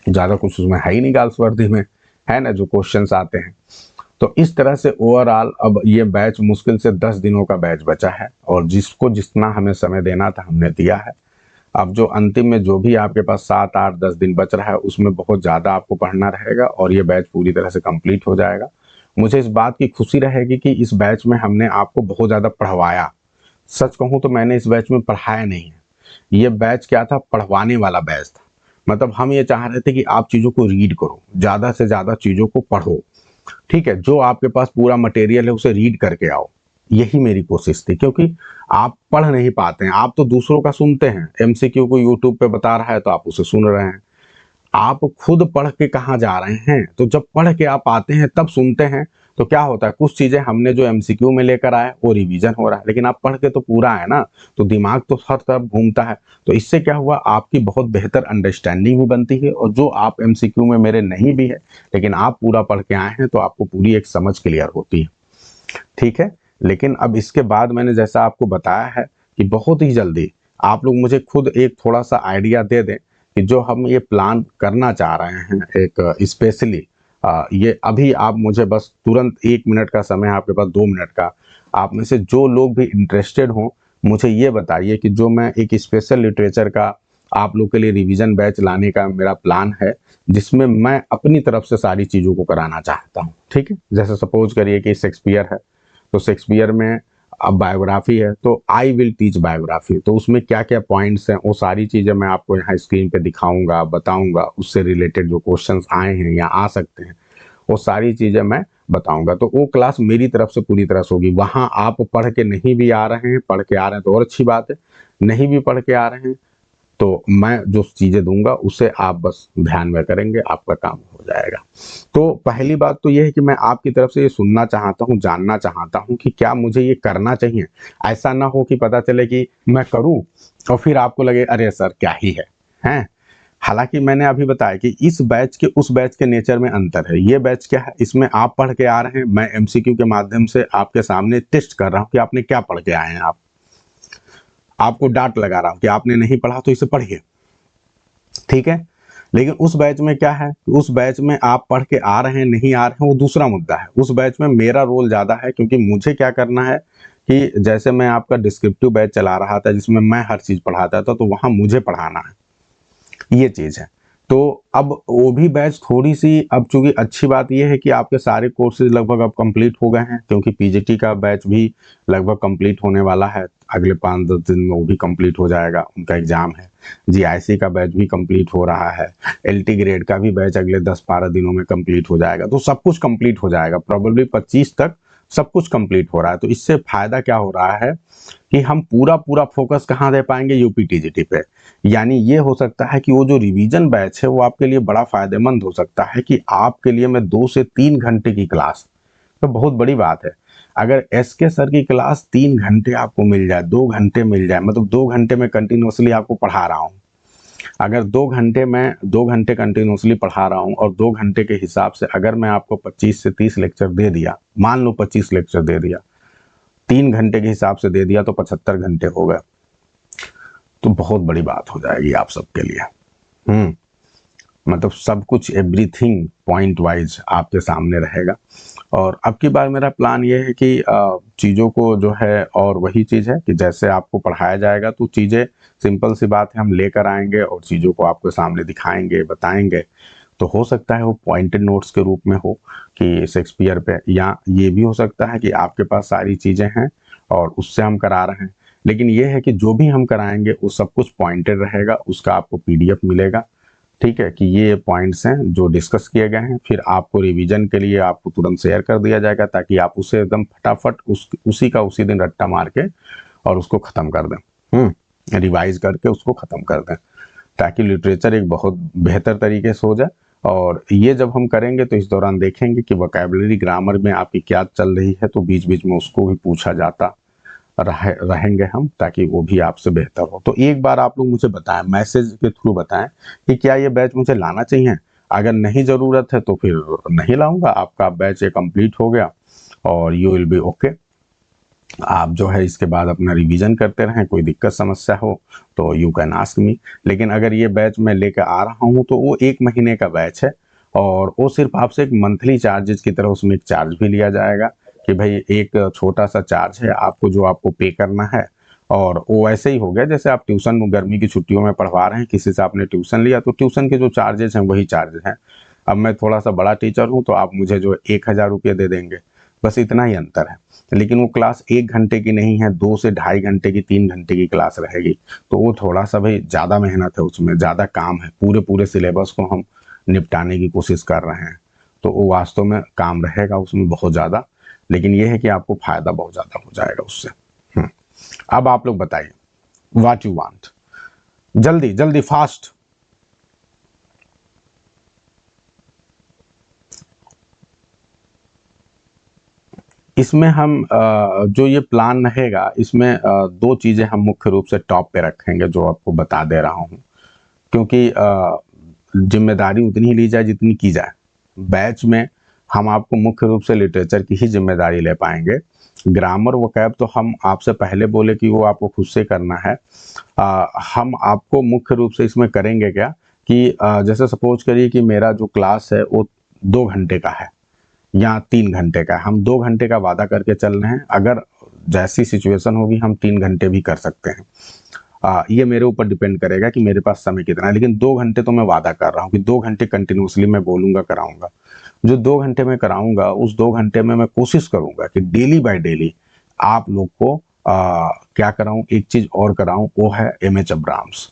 ज़्यादा कुछ उसमें है ही नहीं गाल्सवर्दी में, है ना, जो क्वेश्चंस आते हैं। तो इस तरह से ओवरऑल अब ये बैच मुश्किल से 10 दिनों का बैच बचा है, और जिसको जितना हमें समय देना था हमने दिया है। अब जो अंतिम में जो भी आपके पास 7, 8, 10 दिन बच रहा है, उसमें बहुत ज़्यादा आपको पढ़ना रहेगा और ये बैच पूरी तरह से कंप्लीट हो जाएगा। मुझे इस बात की खुशी रहेगी कि इस बैच में हमने आपको बहुत ज़्यादा पढ़वाया। सच कहूँ तो मैंने इस बैच में पढ़ाया नहीं है, ये बैच क्या था, पढ़वाने वाला बैच था। मतलब हम ये चाह रहे थे कि आप चीज़ों को रीड करो, ज़्यादा से ज़्यादा चीज़ों को पढ़ो, ठीक है। जो आपके पास पूरा मटेरियल है उसे रीड करके आओ, यही मेरी कोशिश थी। क्योंकि आप पढ़ नहीं पाते हैं, आप तो दूसरों का सुनते हैं, एमसीक्यू को यूट्यूब पे बता रहा है तो आप उसे सुन रहे हैं, आप खुद पढ़ के कहाँ जा रहे हैं? तो जब पढ़ के आप आते हैं तब सुनते हैं, तो क्या होता है, कुछ चीजें हमने जो एमसीक्यू में लेकर आए वो रिवीजन हो रहा है, लेकिन आप पढ़ के तो पूरा है ना, तो दिमाग तो हर तरफ घूमता है। तो इससे क्या हुआ, आपकी बहुत बेहतर अंडरस्टैंडिंग भी बनती है, और जो आप एमसीक्यू में मेरे नहीं भी है, लेकिन आप पूरा पढ़ के आए हैं, तो आपको पूरी एक समझ क्लियर होती है, ठीक है। लेकिन अब इसके बाद मैंने जैसा आपको बताया है कि बहुत ही जल्दी आप लोग मुझे खुद एक थोड़ा सा आइडिया दे दें कि जो हम ये प्लान करना चाह रहे हैं, एक स्पेशली ये अभी आप मुझे बस तुरंत 1 मिनट का समय है आपके पास, 2 मिनट का, आप में से जो लोग भी इंटरेस्टेड हों मुझे ये बताइए कि जो मैं एक स्पेशल लिटरेचर का आप लोग के लिए रिवीजन बैच लाने का मेरा प्लान है, जिसमें मैं अपनी तरफ से सारी चीज़ों को कराना चाहता हूँ, ठीक है। जैसे सपोज करिए कि शेक्सपियर है, तो शेक्सपियर में अब बायोग्राफी है, तो आई विल टीच बायोग्राफी, तो उसमें क्या क्या पॉइंट्स हैं वो सारी चीज़ें मैं आपको यहाँ स्क्रीन पे दिखाऊंगा, बताऊंगा, उससे रिलेटेड जो क्वेश्चंस आए हैं या आ सकते हैं वो सारी चीज़ें मैं बताऊंगा। तो वो क्लास मेरी तरफ से पूरी तरह से होगी। वहाँ आप पढ़ के नहीं भी आ रहे हैं, पढ़ के आ रहे हैं तो और अच्छी बात है, नहीं भी पढ़ के आ रहे हैं तो मैं जो चीज़ें दूंगा उसे आप बस ध्यान में करेंगे, आपका काम हो जाएगा। तो पहली बात तो ये है कि मैं आपकी तरफ से ये सुनना चाहता हूँ, जानना चाहता हूँ कि क्या मुझे ये करना चाहिए। ऐसा ना हो कि पता चले कि मैं करूँ और फिर आपको लगे अरे सर क्या ही है, हैं। हालांकि मैंने अभी बताया कि इस बैच के उस बैच के नेचर में अंतर है। ये बैच क्या है, इसमें आप पढ़ के आ रहे हैं, मैं एमसीक्यू के माध्यम से आपके सामने टेस्ट कर रहा हूँ कि आपने क्या पढ़ के आए हैं। आपको डांट लगा रहा हूँ कि आपने नहीं पढ़ा तो इसे पढ़िए, ठीक है। लेकिन उस बैच में क्या है, उस बैच में आप पढ़ के आ रहे हैं नहीं आ रहे हैं वो दूसरा मुद्दा है। उस बैच में मेरा रोल ज़्यादा है, क्योंकि मुझे क्या करना है कि जैसे मैं आपका डिस्क्रिप्टिव बैच चला रहा था जिसमें मैं हर चीज़ पढ़ाता था, तो वहाँ मुझे पढ़ाना है, ये चीज़ है। तो अब वो भी बैच थोड़ी सी, अब चूंकि अच्छी बात यह है कि आपके सारे कोर्सेज लगभग अब कंप्लीट हो गए हैं, क्योंकि पीजीटी का बैच भी लगभग कंप्लीट होने वाला है, अगले 5-10 दिन में वो भी कंप्लीट हो जाएगा, उनका एग्जाम है। जीआईसी का बैच भी कंप्लीट हो रहा है, एलटी ग्रेड का भी बैच अगले 10-12 दिनों में कंप्लीट हो जाएगा। तो सब कुछ कंप्लीट हो जाएगा, प्रोबेबली 25 तक सब कुछ कंप्लीट हो रहा है। तो इससे फायदा क्या हो रहा है कि हम पूरा पूरा फोकस कहाँ दे पाएंगे, यूपीटीजीटी पे। यानी ये हो सकता है कि वो जो रिवीजन बैच है वो आपके लिए बड़ा फायदेमंद हो सकता है, कि आपके लिए मैं 2 से 3 घंटे की क्लास, तो बहुत बड़ी बात है, अगर एस के सर की क्लास 3 घंटे आपको मिल जाए, 2 घंटे मिल जाए, मतलब 2 घंटे में कंटिन्यूसली आपको पढ़ा रहा हूँ, अगर 2 घंटे कंटिन्यूसली पढ़ा रहा हूँ और 2 घंटे के हिसाब से अगर मैं आपको 25 से 30 लेक्चर दे दिया, मान लो 25 लेक्चर दे दिया, 3 घंटे के हिसाब से दे दिया तो 75 घंटे हो गए, तो बहुत बड़ी बात हो जाएगी आप सबके लिए। मतलब सब कुछ एवरीथिंग पॉइंट वाइज आपके सामने रहेगा। और अब की बार मेरा प्लान ये है कि चीज़ों को जो है, और वही चीज़ है कि जैसे आपको पढ़ाया जाएगा तो चीज़ें सिंपल सी बात है, हम लेकर आएंगे और चीज़ों को आपके सामने दिखाएंगे, बताएंगे। तो हो सकता है वो पॉइंटेड नोट्स के रूप में हो कि शेक्सपियर पे, या ये भी हो सकता है कि आपके पास सारी चीज़ें हैं और उससे हम करा रहे हैं। लेकिन ये है कि जो भी हम कराएंगे वो सब कुछ पॉइंटेड रहेगा, उसका आपको पीडीएफ मिलेगा, ठीक है, कि ये पॉइंट्स हैं जो डिस्कस किए गए हैं। फिर आपको रिवीजन के लिए आपको तुरंत शेयर कर दिया जाएगा ताकि आप उसे एकदम फटाफट उसी का उसी दिन रट्टा मार के और उसको ख़त्म कर दें, रिवाइज करके उसको ख़त्म कर दें, ताकि लिटरेचर एक बहुत बेहतर तरीके से हो जाए। और ये जब हम करेंगे तो इस दौरान देखेंगे कि वोकैबुलरी ग्रामर में आपकी क्या चल रही है, तो बीच बीच में उसको भी पूछा जाता रहेंगे हम, ताकि वो भी आपसे बेहतर हो। तो एक बार आप लोग मुझे बताएं, मैसेज के थ्रू बताएं कि क्या ये बैच मुझे लाना चाहिए। अगर नहीं ज़रूरत है तो फिर नहीं लाऊंगा, आपका बैच ये कंप्लीट हो गया और यू विल बी ओके। आप जो है इसके बाद अपना रिवीजन करते रहें, कोई दिक्कत समस्या हो तो यू कैन आस्क मी। लेकिन अगर ये बैच मैं लेकर आ रहा हूँ तो वो 1 महीने का बैच है, और वो सिर्फ आपसे एक मंथली चार्जेस की तरह उसमें एक चार्ज भी लिया जाएगा कि भाई एक छोटा सा चार्ज है आपको जो आपको पे करना है। और वो ऐसे ही हो गया जैसे आप ट्यूशन गर्मी की छुट्टियों में पढ़वा रहे हैं, किसी से आपने ट्यूशन लिया तो ट्यूशन के जो चार्जेस हैं वही चार्जेस हैं। अब मैं थोड़ा सा बड़ा टीचर हूँ तो आप मुझे जो 1,000 रुपये दे देंगे, बस इतना ही अंतर है। लेकिन वो क्लास 1 घंटे की नहीं है, 2 से ढाई घंटे की, 3 घंटे की क्लास रहेगी, तो वो थोड़ा सा भाई ज़्यादा मेहनत है, उसमें ज़्यादा काम है, पूरे पूरे सिलेबस को हम निपटाने की कोशिश कर रहे हैं, तो वो वास्तव में काम रहेगा उसमें बहुत ज़्यादा। लेकिन ये है कि आपको फ़ायदा बहुत ज़्यादा हो जाएगा उससे। अब आप लोग बताइए व्हाट यू वांट, जल्दी जल्दी फास्ट। इसमें हम जो ये प्लान रहेगा इसमें 2 चीज़ें हम मुख्य रूप से टॉप पे रखेंगे जो आपको बता दे रहा हूँ, क्योंकि जिम्मेदारी उतनी ही ली जाए जितनी की जाए। बैच में हम आपको मुख्य रूप से लिटरेचर की ही जिम्मेदारी ले पाएंगे। ग्रामर वोकैब तो हम आपसे पहले बोले कि वो आपको खुद से करना है। हम आपको मुख्य रूप से इसमें करेंगे क्या कि जैसे सपोज करिए कि मेरा जो क्लास है वो 2 घंटे का है या 3 घंटे का है, हम 2 घंटे का वादा करके चल रहे हैं। अगर जैसी सिचुएशन होगी हम 3 घंटे भी कर सकते हैं। ये मेरे ऊपर डिपेंड करेगा कि मेरे पास समय कितना है, लेकिन 2 घंटे तो मैं वादा कर रहा हूँ कि 2 घंटे कंटिन्यूसली मैं बोलूँगा, कराऊँगा। जो 2 घंटे में कराऊँगा उस 2 घंटे में मैं कोशिश करूँगा कि डेली बाय डेली आप लोग को क्या कराऊँ, एक चीज़ और कराऊँ, वो है MH Abrahams.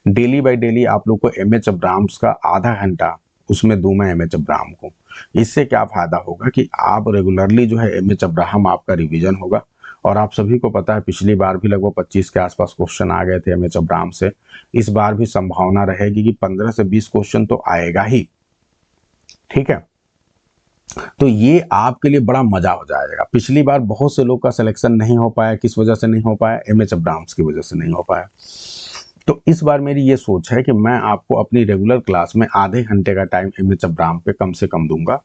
Daily by daily आप लोग को एमएच अब्राहम्स का आधा घंटा उसमें दूँ मैं एमएच अब्राहम को। इससे क्या फ़ायदा होगा कि आप रेगुलरली जो है एमएच अब्राहम आपका रिवीजन होगा। और आप सभी को पता है पिछली बार भी लगभग 25 के आसपास क्वेश्चन आ गए थे एमएच अब्राहम से। इस बार भी संभावना रहेगी कि 15 से 20 क्वेश्चन तो आएगा ही, ठीक है। तो ये आपके लिए बड़ा मजा हो जाएगा। पिछली बार बहुत से लोग का सिलेक्शन नहीं हो पाया, किस वजह से नहीं हो पाया, एमएच अब्राहम्स की वजह से नहीं हो पाया। तो इस बार मेरी ये सोच है कि मैं आपको अपनी रेगुलर क्लास में आधे घंटे का टाइम एमएच अब्राहम पे कम से कम दूंगा।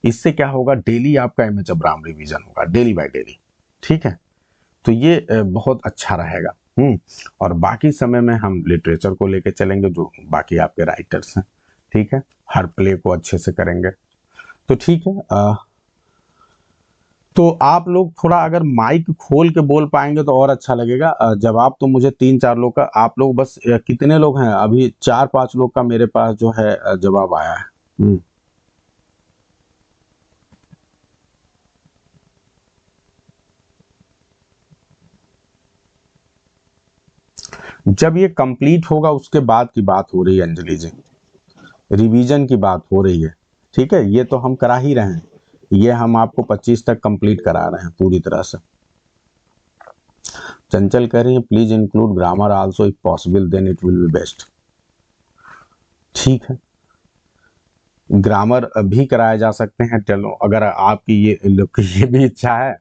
इससे क्या होगा, डेली आपका एमएच अब्राहम रिवीजन होगा, डेली बाय डेली, ठीक है। तो ये बहुत अच्छा रहेगा। और बाकी समय में हम लिटरेचर को लेके चलेंगे, जो बाकी आपके राइटर्स हैं, ठीक है। हर प्ले को अच्छे से करेंगे, तो ठीक है। तो आप लोग थोड़ा अगर माइक खोल के बोल पाएंगे तो और अच्छा लगेगा। जवाब तो मुझे 3-4 लोग का, आप लोग बस कितने लोग हैं अभी, 4-5 लोग का मेरे पास जो है जवाब आया है। जब ये कंप्लीट होगा उसके बाद की बात हो रही है अंजलि जी, रिवीजन की बात हो रही है, ठीक है। ये तो हम करा ही रहे हैं, ये हम आपको 25 तक कंप्लीट करा रहे हैं पूरी तरह से। चंचल कह रही है please include grammar also if possible then it will be best. ठीक है, ग्रामर भी कराए जा सकते हैं, चलो अगर आपकी ये भी इच्छा है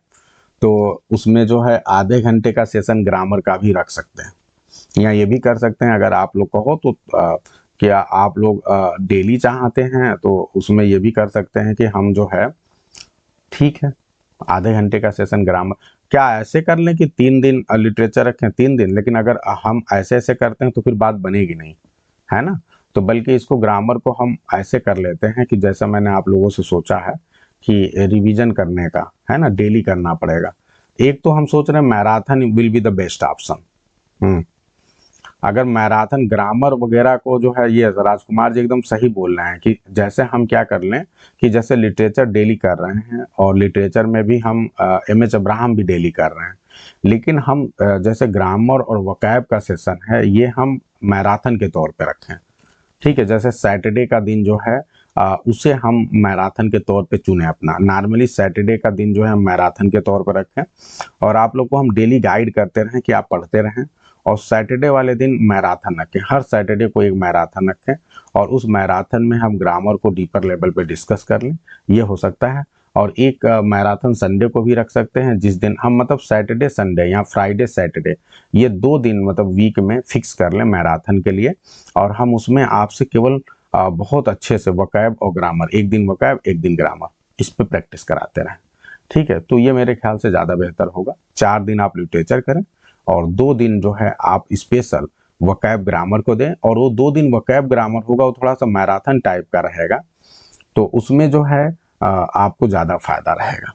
तो उसमें जो है आधे घंटे का सेशन ग्रामर का भी रख सकते हैं, या ये भी कर सकते हैं अगर आप लोग कहो तो क्या आप लोग डेली चाहते हैं तो उसमें ये भी कर सकते हैं कि हम जो है, ठीक है, आधे घंटे का सेशन ग्रामर, क्या ऐसे कर लें कि 3 दिन लिटरेचर रखें 3 दिन, लेकिन अगर हम ऐसे ऐसे करते हैं तो फिर बात बनेगी नहीं, है ना। तो बल्कि इसको ग्रामर को हम ऐसे कर लेते हैं कि जैसा मैंने आप लोगों से सोचा है कि रिवीजन करने का है ना, डेली करना पड़ेगा। एक तो हम सोच रहे हैं marathon will be the best option. अगर मैराथन ग्रामर वगैरह को जो है, ये राजकुमार जी एकदम सही बोल रहे हैं कि जैसे हम क्या कर लें कि जैसे लिटरेचर डेली कर रहे हैं और लिटरेचर में भी हम एमएच अब्राहम भी डेली कर रहे हैं, लेकिन हम जैसे ग्रामर और वोकैब का सेशन है ये हम मैराथन के तौर पे रखें। ठीक है, जैसे सैटरडे का दिन जो है उसे हम मैराथन के तौर पे चुने अपना। नॉर्मली सैटरडे का दिन जो है हम मैराथन के तौर पर रखें और आप लोग को हम डेली गाइड करते रहें कि आप पढ़ते रहें, और सैटरडे वाले दिन मैराथन रखें, हर सैटरडे को एक मैराथन रखें और उस मैराथन में हम ग्रामर को डीपर लेवल पे डिस्कस कर लें, ये हो सकता है। और एक मैराथन संडे को भी रख सकते हैं जिस दिन हम मतलब सैटरडे संडे या फ्राइडे सैटरडे, ये 2 दिन मतलब वीक में फिक्स कर लें मैराथन के लिए, और हम उसमें आपसे केवल बहुत अच्छे से वोकैब और ग्रामर, एक दिन वोकैब एक दिन ग्रामर, इस पे प्रैक्टिस कराते रहें। ठीक है, तो ये मेरे ख्याल से ज़्यादा बेहतर होगा। 4 दिन आप लिटरेचर करें और 2 दिन जो है आप स्पेशल वोकैब ग्रामर को दें, और वो 2 दिन वोकैब ग्रामर होगा वो थोड़ा सा मैराथन टाइप का रहेगा, तो उसमें जो है आपको ज़्यादा फायदा रहेगा।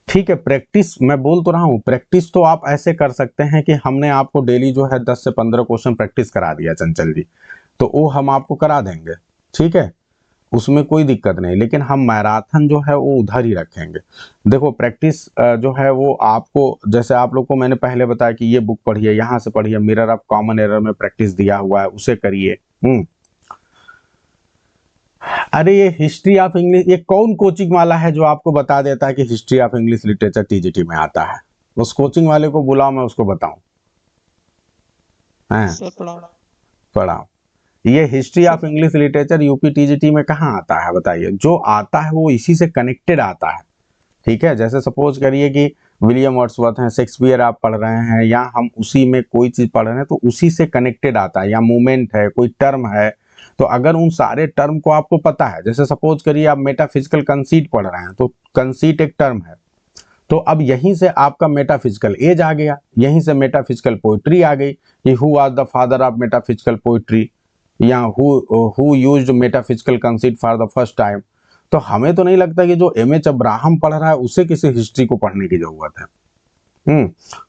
ठीक है, प्रैक्टिस मैं बोल तो रहा हूँ, प्रैक्टिस तो आप ऐसे कर सकते हैं कि हमने आपको डेली जो है 10 से 15 क्वेश्चन प्रैक्टिस करा दिया चंचल जी, तो वो हम आपको करा देंगे, ठीक है, उसमें कोई दिक्कत नहीं, लेकिन हम मैराथन जो है वो उधर ही रखेंगे। देखो प्रैक्टिस जो है वो आपको, जैसे आप लोग को मैंने पहले बताया कि ये बुक पढ़िए, यहाँ से पढ़िए, मिरर ऑफ कॉमन एरर में प्रैक्टिस दिया हुआ है उसे करिए। अरे ये हिस्ट्री ऑफ इंग्लिश, ये कौन कोचिंग वाला है जो आपको बता देता है कि history of English literature TGT में आता है? उस कोचिंग वाले को बुलाओ, मैं उसको बताऊं। हैं सर प्रणाम। पढ़ाओ। ये history of sir English literature UP TGT में कहाँ आता है बताइए? जो आता है वो इसी से कनेक्टेड आता है। ठीक है, जैसे सपोज करिए कि विलियम वर्ड्सवर्थ हैं, शेक्सपियर आप पढ़ रहे हैं, या हम उसी में कोई चीज पढ़ रहे हैं तो उसी से कनेक्टेड आता है, या मूवमेंट है, कोई टर्म है, तो अगर उन सारे टर्म को आपको पता है, जैसे सपोज करिए आप मेटाफिजिकल कंसीट पढ़ रहे हैं, तो कंसीट एक टर्म है, तो अब यहीं से आपका मेटाफिजिकल एज आ गया, यहीं से मेटाफिजिकल पोइट्री आ गई कि who was the father of metaphysical poetry, या who used metaphysical conceit for the first time. तो हमें तो नहीं लगता कि जो एमएच अब्राहम पढ़ रहा है उसे किसी हिस्ट्री को पढ़ने की जरूरत है।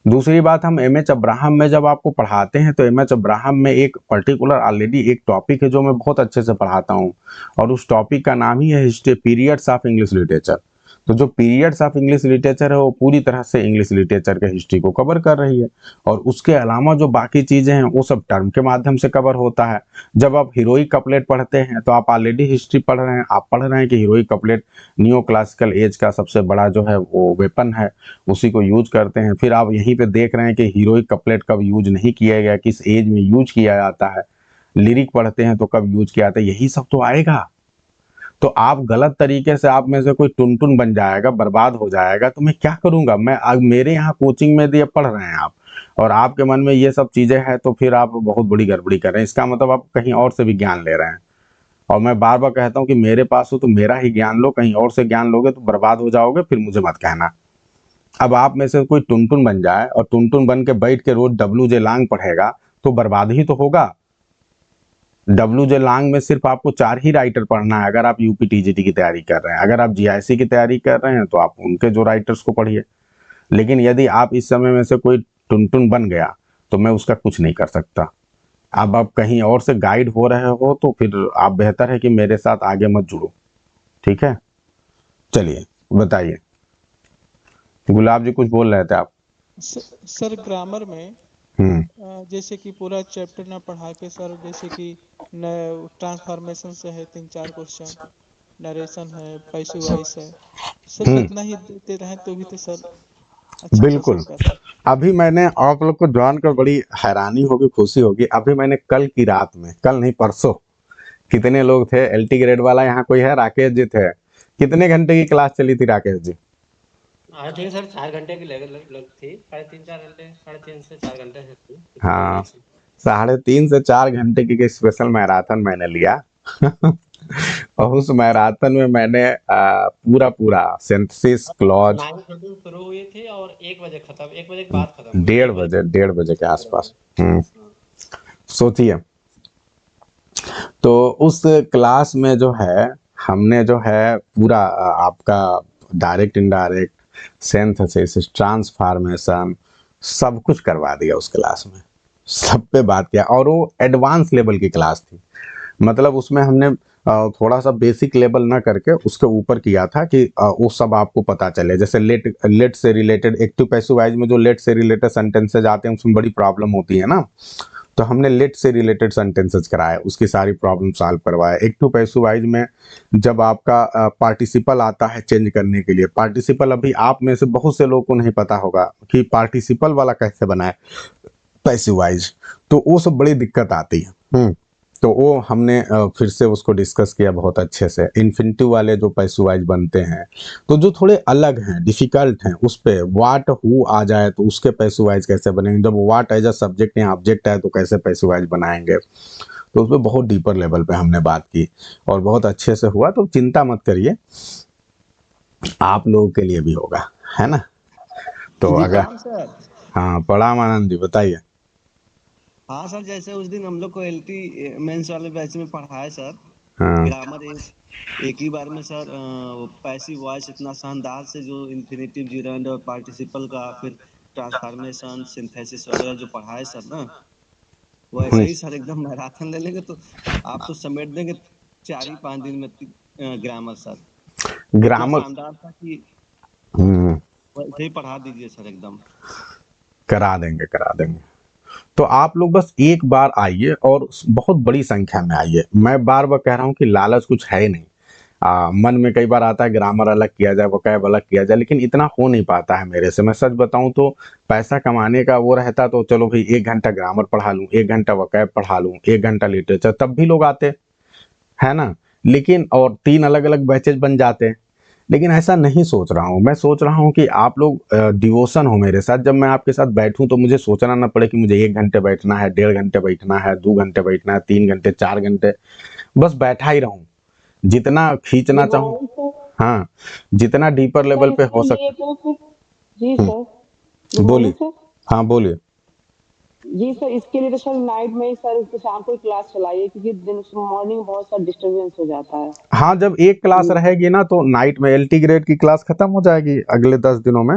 दूसरी बात, हम एमएच अब्राहम में जब आपको पढ़ाते हैं तो एमएच अब्राहम में एक पर्टिकुलर ऑलरेडी एक टॉपिक है जो मैं बहुत अच्छे से पढ़ाता हूँ, और उस टॉपिक का नाम ही है history periods of English literature. तो जो पीरियड्स ऑफ इंग्लिश लिटरेचर है वो पूरी तरह से इंग्लिश लिटरेचर के हिस्ट्री को कवर कर रही है, और उसके अलावा जो बाकी चीजें हैं वो सब टर्म के माध्यम से कवर होता है। जब आप हीरोइक कपलेट पढ़ते हैं तो आप ऑलरेडी हिस्ट्री पढ़ रहे हैं, आप पढ़ रहे हैं कि heroic couplet new classical as का सबसे बड़ा जो है वो वेपन है, उसी को यूज करते हैं। फिर आप यहीं पे देख रहे हैं कि हीरोइक कपलेट कब यूज नहीं किया गया, किस एज में यूज किया जाता है, लिरिक पढ़ते हैं तो कब यूज किया जाता है, यही सब तो आएगा। तो आप गलत तरीके से, आप में से कोई टुनटुन बन जाएगा, बर्बाद हो जाएगा, तो मैं क्या करूंगा? मैं मेरे यहाँ कोचिंग में दिए पढ़ रहे हैं आप, और आपके मन में ये सब चीजें हैं, तो फिर आप बहुत बड़ी गड़बड़ी कर रहे हैं। इसका मतलब आप कहीं और से भी ज्ञान ले रहे हैं, और मैं बार बार कहता हूँ कि मेरे पास हो तो मेरा ही ज्ञान लो, कहीं और से ज्ञान लोगे तो बर्बाद हो जाओगे, फिर मुझे मत कहना। अब आप में से कोई टुनटुन बन जाए और टुनटुन बन के बैठ के रोज डब्ल्यू जे लांग पढ़ेगा तो बर्बाद ही तो होगा। डब्ल्यू जे लांग में सिर्फ आपको 4 ही राइटर पढ़ना है अगर आप यूपी टीजीटी की तैयारी कर रहे हैं। अगर आप जीआईसी की तैयारी कर रहे हैं तो आप उनके जो राइटर्स को पढ़िए, लेकिन यदि आप इस समय में से कोई टुनटुन बन गया तो मैं उसका कुछ नहीं कर सकता। अब आप कहीं और से गाइड हो रहे हो तो फिर आप बेहतर है कि मेरे साथ आगे मत जुड़ो। ठीक है, चलिए बताइए, गुलाब जी कुछ बोल रहे थे आप? सर ग्रामर में जैसे कि पूरा चैप्टर ना पढ़ा के सर, जैसे कि ट्रांसफॉर्मेशन से है 3-4 क्वेश्चन, नरेशन है, पैसिव वॉइस है, सर इतना ही देते रहे तो भी तो सर अच्छा बिल्कुल। प्रोसेस कर। अभी मैंने आप लोग को जानकर बड़ी हैरानी होगी, खुशी होगी, अभी मैंने कल की रात में, कल नहीं परसों, कितने लोग थे एलटी ग्रेड वाला यहाँ कोई है? राकेश जी थे। कितने घंटे की क्लास चली थी Rakesh ji? I think sir 4 घंटे की लग थी, 3.5 4 घंटे, 3.5 से 4 घंटे से थी, इतनी तो नहीं हाँ, थी। 3.5 से 4 घंटे की स्पेशल मैराथन मैंने लिया। और उस मैराथन में मैंने पूरा पूरा सिंथेसिस क्लॉज 9 बजे शुरू हुई थी और 1 बजे खत्म, 1 बजे के बाद खत्म हुई, 1 बजे 1:30 के पूरा हुआ। आसपास। हम्म। हाँ। सोचिए, तो उस क्लास में जो है हमने जो है पूरा आपका डायरेक्ट इनडायरेक्ट सिंथेसिस ट्रांसफॉर्मेशन सब कुछ करवा दिया उस क्लास में। सब पे बात किया, और वो एडवांस लेवल की क्लास थी। मतलब उसमें हमने थोड़ा सा बेसिक लेवल ना करके उसके ऊपर किया था कि वो सब आपको पता चले। जैसे लेट लेट से रिलेटेड एक्टिव पैसिव वाइज में जो लेट से रिलेटेड सेंटेंसेज आते हैं उसमें बड़ी प्रॉब्लम होती है ना, तो हमने लेट से रिलेटेड सेंटेंसेस कराए, उसकी सारी प्रॉब्लम सॉल्व करवाए। एक्टिव पैसिव वाइज में जब आपका पार्टिसिपल आता है चेंज करने के लिए, पार्टिसिपल अभी आप में से बहुत से लोगों को नहीं पता होगा कि पार्टिसिपल वाला कैसे बनाए पैसिव वाइज, तो वो सब बड़ी दिक्कत आती है। तो वो हमने फिर से उसको डिस्कस किया बहुत अच्छे से। इन्फिनिटिव वाले जो पैसिव वाइज बनते हैं तो जो थोड़े अलग हैं, डिफिकल्ट हैं, उस पे व्हाट हु आ जाए तो उसके पैसिव वाइज कैसे बनेंगे, जब व्हाट एज अ सब्जेक्ट या ऑब्जेक्ट है तो कैसे पैसिव वाइज बनाएंगे। तो उस पर बहुत डीपर लेवल पे हमने बात की और बहुत अच्छे से हुआ। तो चिंता मत करिए, आप लोगों के लिए भी होगा, है ना। तो जी अगर प्रणाम सर। हाँ, प्रणाम आनंद जी, बताइए। हाँ सर, जैसे उस दिन हम लोग को एलटी मेंस वाले बैच में पढ़ाया सर, हाँ। ग्रामर एक ही बार में सर, पैसिव वॉइस इतना शानदार से जो इन्फिनेटिव, जिरंड और पार्टिसिपल का, फिर ट्रांसफॉर्मेशन, सिंथेसिस वगैरह जो पढ़ाए सर ना, वो ऐसे ही सर एकदम मैराथन ले लेंगे तो आप तो समेट देंगे 4 ही 5 दिन में ग्रामर सर। इतना ग्रामर। शानदार था कि हम्म। वैसे ही पढ़ा दीजिए सर एकदम। करा देंगे, करा देंगे। तो आप लोग बस एक बार आइए और बहुत बड़ी संख्या में आइए। मैं बार बार कह रहा हूँ कि लालच कुछ है ही नहीं। मन में कई बार आता है ग्रामर अलग किया जाए, वोकैब अलग किया जाए, लेकिन इतना हो नहीं पाता है मेरे से। मैं सच बताऊं तो पैसा कमाने का वो रहता तो चलो भाई 1 घंटा ग्रामर पढ़ा लूं, 1 घंटा वोकैब पढ़ा लूं, 1 घंटा लिटरेचर, तब भी लोग आते, है ना। लेकिन और 3 अलग अलग बैचेज बन जाते। लेकिन ऐसा नहीं सोच रहा हूँ। मैं सोच रहा हूँ कि आप लोग डिवोशन हो मेरे साथ। जब मैं आपके साथ बैठूं तो मुझे सोचना ना पड़े कि मुझे 1 घंटे बैठना है, 1.5 घंटे बैठना है, 2 घंटे बैठना है, 3 घंटे, 4 घंटे। बस बैठा ही रहूं, जितना खींचना गुड चाहूं। Morning sir. हाँ, जितना डीपर लेवल सर पे इसके हो लिए सकता। तो फिर जी हम्म, सर, गुड मॉर्निंग बोलिए। सर। हाँ, बोलिए। जी सर, इसके लिए तो सर नाइट में ही सर इसको शाम को ही क्लास चलाइए, क्योंकि दिन मॉर्निंग में बहुत सारा डिस्टरबेंस हो जाता है। हाँ, जब एक क्लास जी रहेगी ना तो नाइट में एलटी ग्रेड की क्लास खत्म हो जाएगी अगले 10 दिनों में,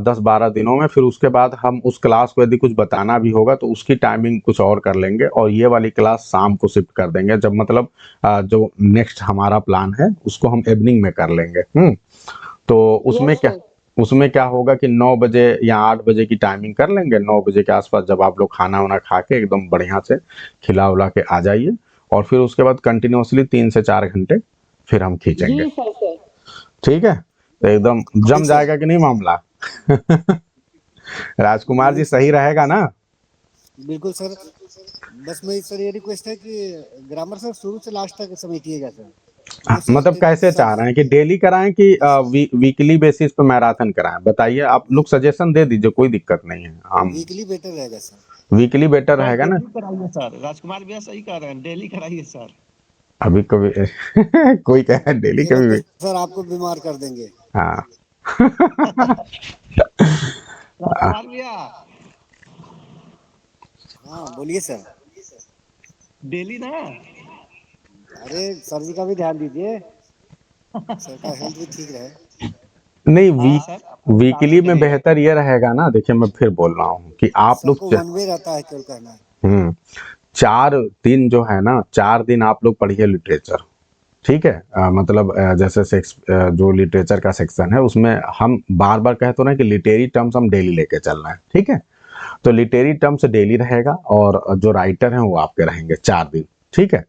10-12 दिनों में। फिर उसके बाद हम उस क्लास को यदि कुछ बताना भी होगा तो उसकी टाइमिंग कुछ और कर लेंगे, और ये वाली क्लास शाम को शिफ्ट कर देंगे। जब मतलब जो नेक्स्ट हमारा प्लान है उसको हम इवनिंग में कर लेंगे। तो उसमें यस क्या, सर। उसमें क्या होगा कि 9 बजे या 8 बजे की टाइमिंग कर लेंगे। 9 बजे के आसपास जब आप लोग खाना वाना खा के एकदम बढ़िया से खिला उला के आ जाइए, और फिर उसके बाद कंटिन्यूअसली 3 से 4 घंटे फिर हम खींचेंगे। जी सर सर। ठीक है, तो एकदम जम ठीक सर। जाएगा कि नहीं मामला। राजकुमार जी, नहीं सही सर, रहेगा ना। बिल्कुल सर। बस मेरी सर ये रिक्वेस्ट है कि ग्रामर सर शुरू से लास्ट तक समेटिएगा सर, हाँ, जो सर मतलब कैसे चाह रहे हैं कि डेली कराएं कि वीकली बेसिस पे मैराथन कराएं, बताइए। आप लोग सजेशन दे दीजिए, कोई दिक्कत नहीं है। हम वीकली बेटर रहेगा सर। वीकली बेटर सर रहेगा ना। डेली कराइए सर, राजकुमार भैया सही कह रहे हैं, डेली कराइए सर। अभी कभी कोई कह रहा है डेली, नहीं कभी तो सर आपको बीमार कर देंगे। हाँ। राजकुमार भैया, हाँ बोलिए सर। डेली ना। अरे सर जी का भी ध्यान दीजिए, सर का हेल्थ भी ठीक रहे। नहीं, हाँ सर, आपको बता वीकली में चलेगा। बेहतर ये रहेगा ना। देखिए, मैं फिर बोल रहा हूँ कि आप लोग सबको वन वे रहता है, केवल कहना है। हम्म 4 दिन जो है ना, 4 दिन आप लोग पढ़िए लिटरेचर। ठीक है, मतलब जैसे जो लिटरेचर का सेक्शन है उसमें हम बार बार कह तो रहे हैं कि लिटरेरी टर्म्स हम डेली लेके चल रहे हैं। ठीक है, तो लिटरेरी टर्म्स डेली रहेगा, और जो राइटर हैं वो आपके रहेंगे 4 दिन। ठीक है,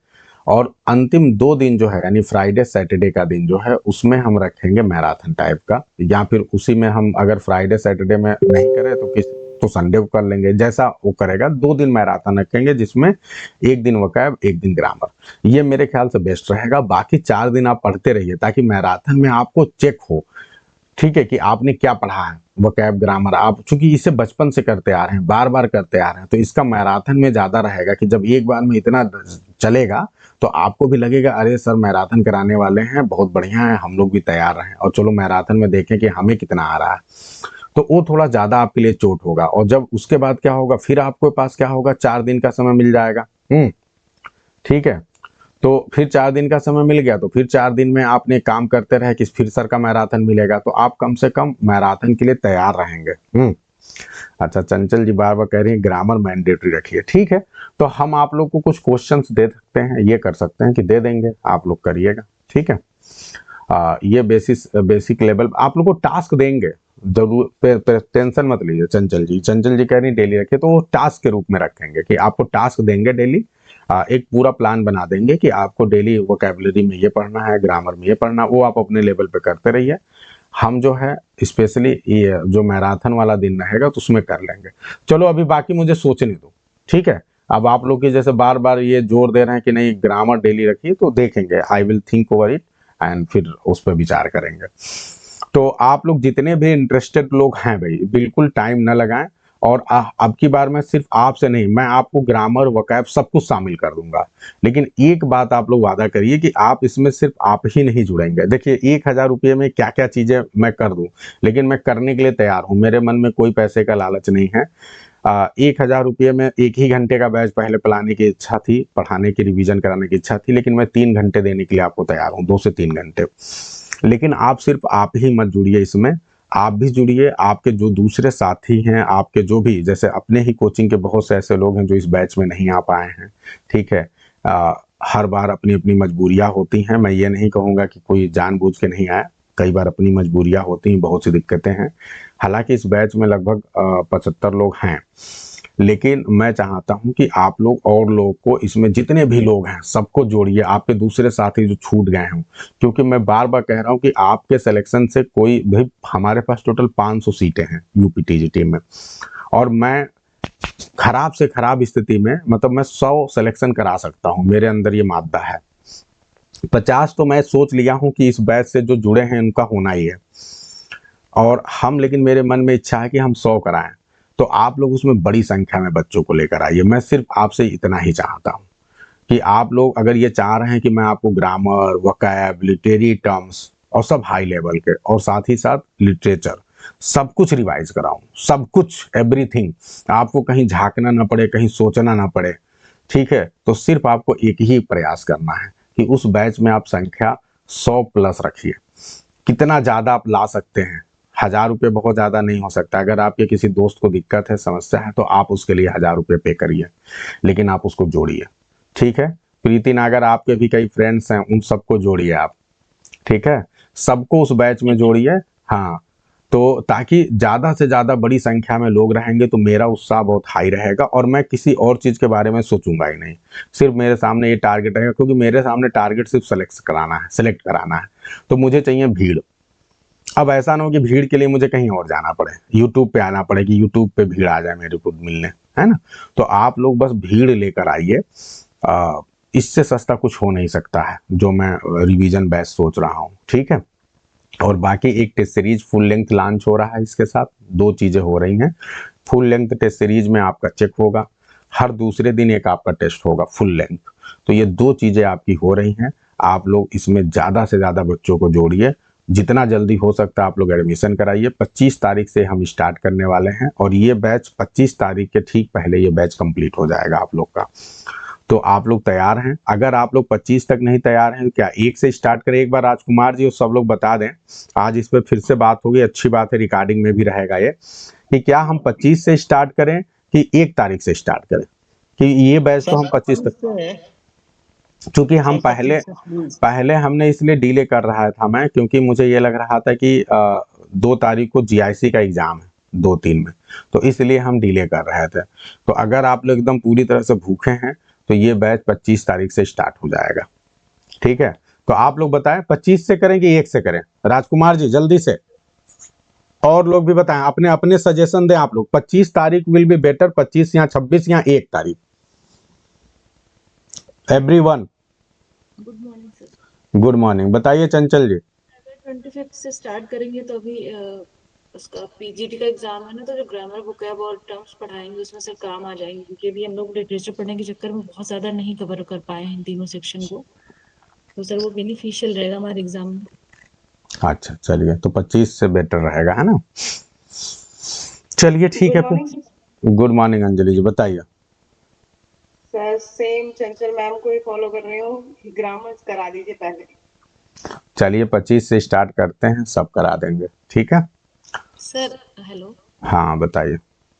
और अंतिम 2 दिन जो है यानी फ्राइडे सैटरडे का दिन जो है उसमें हम रखेंगे मैराथन टाइप का, या फिर उसी में हम अगर फ्राइडे सैटरडे में नहीं करें तो तो संडे को कर लेंगे, जैसा वो करेगा। 2 दिन मैराथन रखेंगे जिसमें एक दिन वोकैब, एक दिन ग्रामर। ये मेरे ख्याल से बेस्ट रहेगा। बाकी 4 दिन आप पढ़ते रहिए ताकि मैराथन में आपको चेक हो। ठीक है, कि आपने क्या पढ़ा है, वोकैब ग्रामर, आप चूंकि इसे बचपन से करते आ रहे हैं, बार बार करते आ रहे हैं, तो इसका मैराथन में ज्यादा रहेगा कि जब एक बार में इतना चलेगा तो आपको भी लगेगा अरे सर मैराथन कराने वाले हैं, बहुत बढ़िया है, हम लोग भी तैयार रहें और चलो मैराथन में देखें कि हमें कितना आ रहा है। तो वो थोड़ा ज्यादा आपके लिए चोट होगा। और जब उसके बाद क्या होगा, फिर आपके पास क्या होगा, 4 दिन का समय मिल जाएगा। ठीक है, तो फिर 4 दिन का समय मिल गया, तो फिर 4 दिन में आपने काम करते रहे कि फिर सर का मैराथन मिलेगा, तो आप कम से कम मैराथन के लिए तैयार रहेंगे। अच्छा, चंचल जी बार बार कह रही है ग्रामर मैंडेटरी रखिए। ठीक है, तो हम आप लोग को कुछ क्वेश्चंस दे सकते हैं, ये कर सकते हैं कि दे देंगे, आप लोग करिएगा। ठीक है, ये बेसिक लेवल आप लोग को टास्क देंगे, जरूर टेंशन मत लीजिए। चंचल जी कह रही डेली रखिए, तो वो टास्क के रूप में रखेंगे कि आपको टास्क देंगे डेली। एक पूरा प्लान बना देंगे कि आपको डेली वोकैबुलरी में ये पढ़ना है, ग्रामर में ये पढ़ना, वो आप अपने लेवल पे करते रहिए। हम जो है स्पेशली ये जो मैराथन वाला दिन रहेगा तो उसमें कर लेंगे। चलो अभी बाकी मुझे सोचने दो। ठीक है, अब आप लोग के जैसे बार बार ये जोर दे रहे हैं कि नहीं ग्रामर डेली रखिए, तो देखेंगे, I will think over it and फिर उस पर विचार करेंगे। तो आप लोग जितने भी इंटरेस्टेड लोग हैं भाई, बिल्कुल टाइम न लगाएं। और अब की बार मैं सिर्फ आपसे नहीं, मैं आपको ग्रामर वोकैब सब कुछ शामिल कर दूंगा। लेकिन एक बात आप लोग वादा करिए कि आप इसमें सिर्फ आप ही नहीं जुड़ेंगे। देखिए 1,000 रुपये में क्या क्या चीजें मैं कर दूं, लेकिन मैं करने के लिए तैयार हूं, मेरे मन में कोई पैसे का लालच नहीं है। 1,000 रुपये में 1 ही घंटे का बैच पहले पिलाने की इच्छा थी, पढ़ाने की रिवीजन कराने की इच्छा थी, लेकिन मैं 3 घंटे देने के लिए आपको तैयार हूँ, 2 से 3 घंटे। लेकिन आप सिर्फ आप ही मत जुड़िए इसमें, आप भी जुड़िए, आपके जो दूसरे साथी हैं, आपके जो भी जैसे अपने ही कोचिंग के बहुत से ऐसे लोग हैं जो इस बैच में नहीं आ पाए हैं। ठीक है, हर बार अपनी अपनी मजबूरियां होती हैं, मैं ये नहीं कहूँगा कि कोई जानबूझ के नहीं आया, कई बार अपनी मजबूरियां होती हैं, बहुत सी दिक्कतें हैं। हालांकि इस बैच में लगभग 75 लोग हैं, लेकिन मैं चाहता हूं कि आप लोग और लोग को इसमें जितने भी लोग हैं सबको जोड़िए, आपके दूसरे साथी जो छूट गए हैं। क्योंकि मैं बार बार कह रहा हूं कि आपके सिलेक्शन से कोई भी, हमारे पास टोटल 500 सीटें हैं यूपी टीजीटी में, और मैं खराब से खराब स्थिति में मतलब मैं 100 सिलेक्शन करा सकता हूं, मेरे अंदर ये मादा है। 50 तो मैं सोच लिया हूं कि इस बैच से जो जुड़े हैं उनका होना ही है, और हम, लेकिन मेरे मन में इच्छा है कि हम 100 कराएं। तो आप लोग उसमें बड़ी संख्या में बच्चों को लेकर आइए। मैं सिर्फ आपसे इतना ही चाहता हूं कि आप लोग अगर ये चाह रहे हैं कि मैं आपको ग्रामर, वोकैब, लिटरेरी टर्म्स और सब हाई लेवल के, और साथ ही साथ लिटरेचर सब कुछ रिवाइज कराऊं, सब कुछ एवरीथिंग, आपको कहीं झांकना ना पड़े, कहीं सोचना ना पड़े। ठीक है, तो सिर्फ आपको एक ही प्रयास करना है कि उस बैच में आप संख्या 100+ रखिए। कितना ज्यादा आप ला सकते हैं, 1,000 रुपये बहुत ज्यादा नहीं हो सकता। अगर आपके किसी दोस्त को दिक्कत है, समस्या है, तो आप उसके लिए 1,000 रुपये पे करिए, लेकिन आप उसको जोड़िए। ठीक है, प्रीति नागर आपके भी कई फ्रेंड्स हैं, उन सबको जोड़िए आप। ठीक है, सबको उस बैच में जोड़िए। हाँ, तो ताकि ज्यादा से ज्यादा बड़ी संख्या में लोग रहेंगे तो मेरा उत्साह बहुत हाई रहेगा, और मैं किसी और चीज के बारे में सोचूंगा ही नहीं, सिर्फ मेरे सामने ये टारगेट रहेगा, क्योंकि मेरे सामने टारगेट सिर्फ सेलेक्ट कराना है। तो मुझे चाहिए भीड़। अब ऐसा ना हो कि भीड़ के लिए मुझे कहीं और जाना पड़े, यूट्यूब पे आना पड़े कि यूट्यूब पे भीड़ आ जाए मेरे को मिलने, है ना। तो आप लोग बस भीड़ लेकर आइए, इससे सस्ता कुछ हो नहीं सकता है जो मैं रिवीजन बैच सोच रहा हूँ। ठीक है, और बाकी एक test series full length launch हो रहा है, इसके साथ 2 चीजें हो रही हैं। फुल लेंथ टेस्ट सीरीज में आपका चेक होगा, हर दूसरे दिन एक आपका टेस्ट होगा फुल लेंथ। तो ये 2 चीजें आपकी हो रही हैं। आप लोग इसमें ज्यादा से ज्यादा बच्चों को जोड़िए, जितना जल्दी हो सकता है आप लोग एडमिशन कराइए। 25 तारीख से हम स्टार्ट करने वाले हैं, और ये बैच 25 तारीख के ठीक पहले ये बैच कंप्लीट हो जाएगा आप लोग का। तो आप लोग तैयार हैं? अगर आप लोग 25 तक नहीं तैयार हैं, क्या 1 से स्टार्ट करें? एक बार राजकुमार जी और सब लोग बता दें, आज इस पर फिर से बात होगी, अच्छी बात है, रिकॉर्डिंग में भी रहेगा ये, कि क्या हम 25 से स्टार्ट करें कि 1 तारीख से स्टार्ट करें, कि ये बैच तो हम 25 तक, चूंकि हम पहले हमने इसलिए डिले कर रहा था मैं, क्योंकि मुझे ये लग रहा था कि 2 तारीख को जीआईसी का एग्जाम है 2-3 में, तो इसलिए हम डिले कर रहे थे। तो अगर आप लोग एकदम पूरी तरह से भूखे हैं तो ये बैच 25 तारीख से स्टार्ट हो जाएगा। ठीक है, तो आप लोग बताएं 25 से करें कि 1 से करें? राजकुमार जी जल्दी से, और लोग भी बताएं, अपने अपने सजेशन दें आप लोग। 25 तारीख विल बी बेटर, 25 या 26 या 1 तारीख? एवरीवन गुड मॉर्निंग, बताइए चंचल जी। 25 से स्टार्ट करेंगे तो अभी उसका पीजीटी का एग्जाम है ना, तो जो ग्रामर वोकैब और टर्म्स पढ़ाएंगे उसमें सर काम आ जाएंगे, क्योंकि अभी हम लोग लिटरेचर पढ़ने के चक्कर में बहुत ज्यादा नहीं कवर कर पाए हैं इन तीनों सेक्शन को, तो सर वो बेनिफिशियल रहेगा हमारे एग्जाम में। अच्छा चलिए, तो 25 से बेटर रहेगा, है ना। चलिए ठीक है। Good morning good morning Anjali ji, बताइए। सर। सेम चंचल मैम को ही फॉलो कर रही हूँ, ग्रामर करा दीजिए पहले। चलिए 25 से स्टार्ट करते हैं, सब करा देंगे, ठीक है। Sir hello. हाँ बताइए।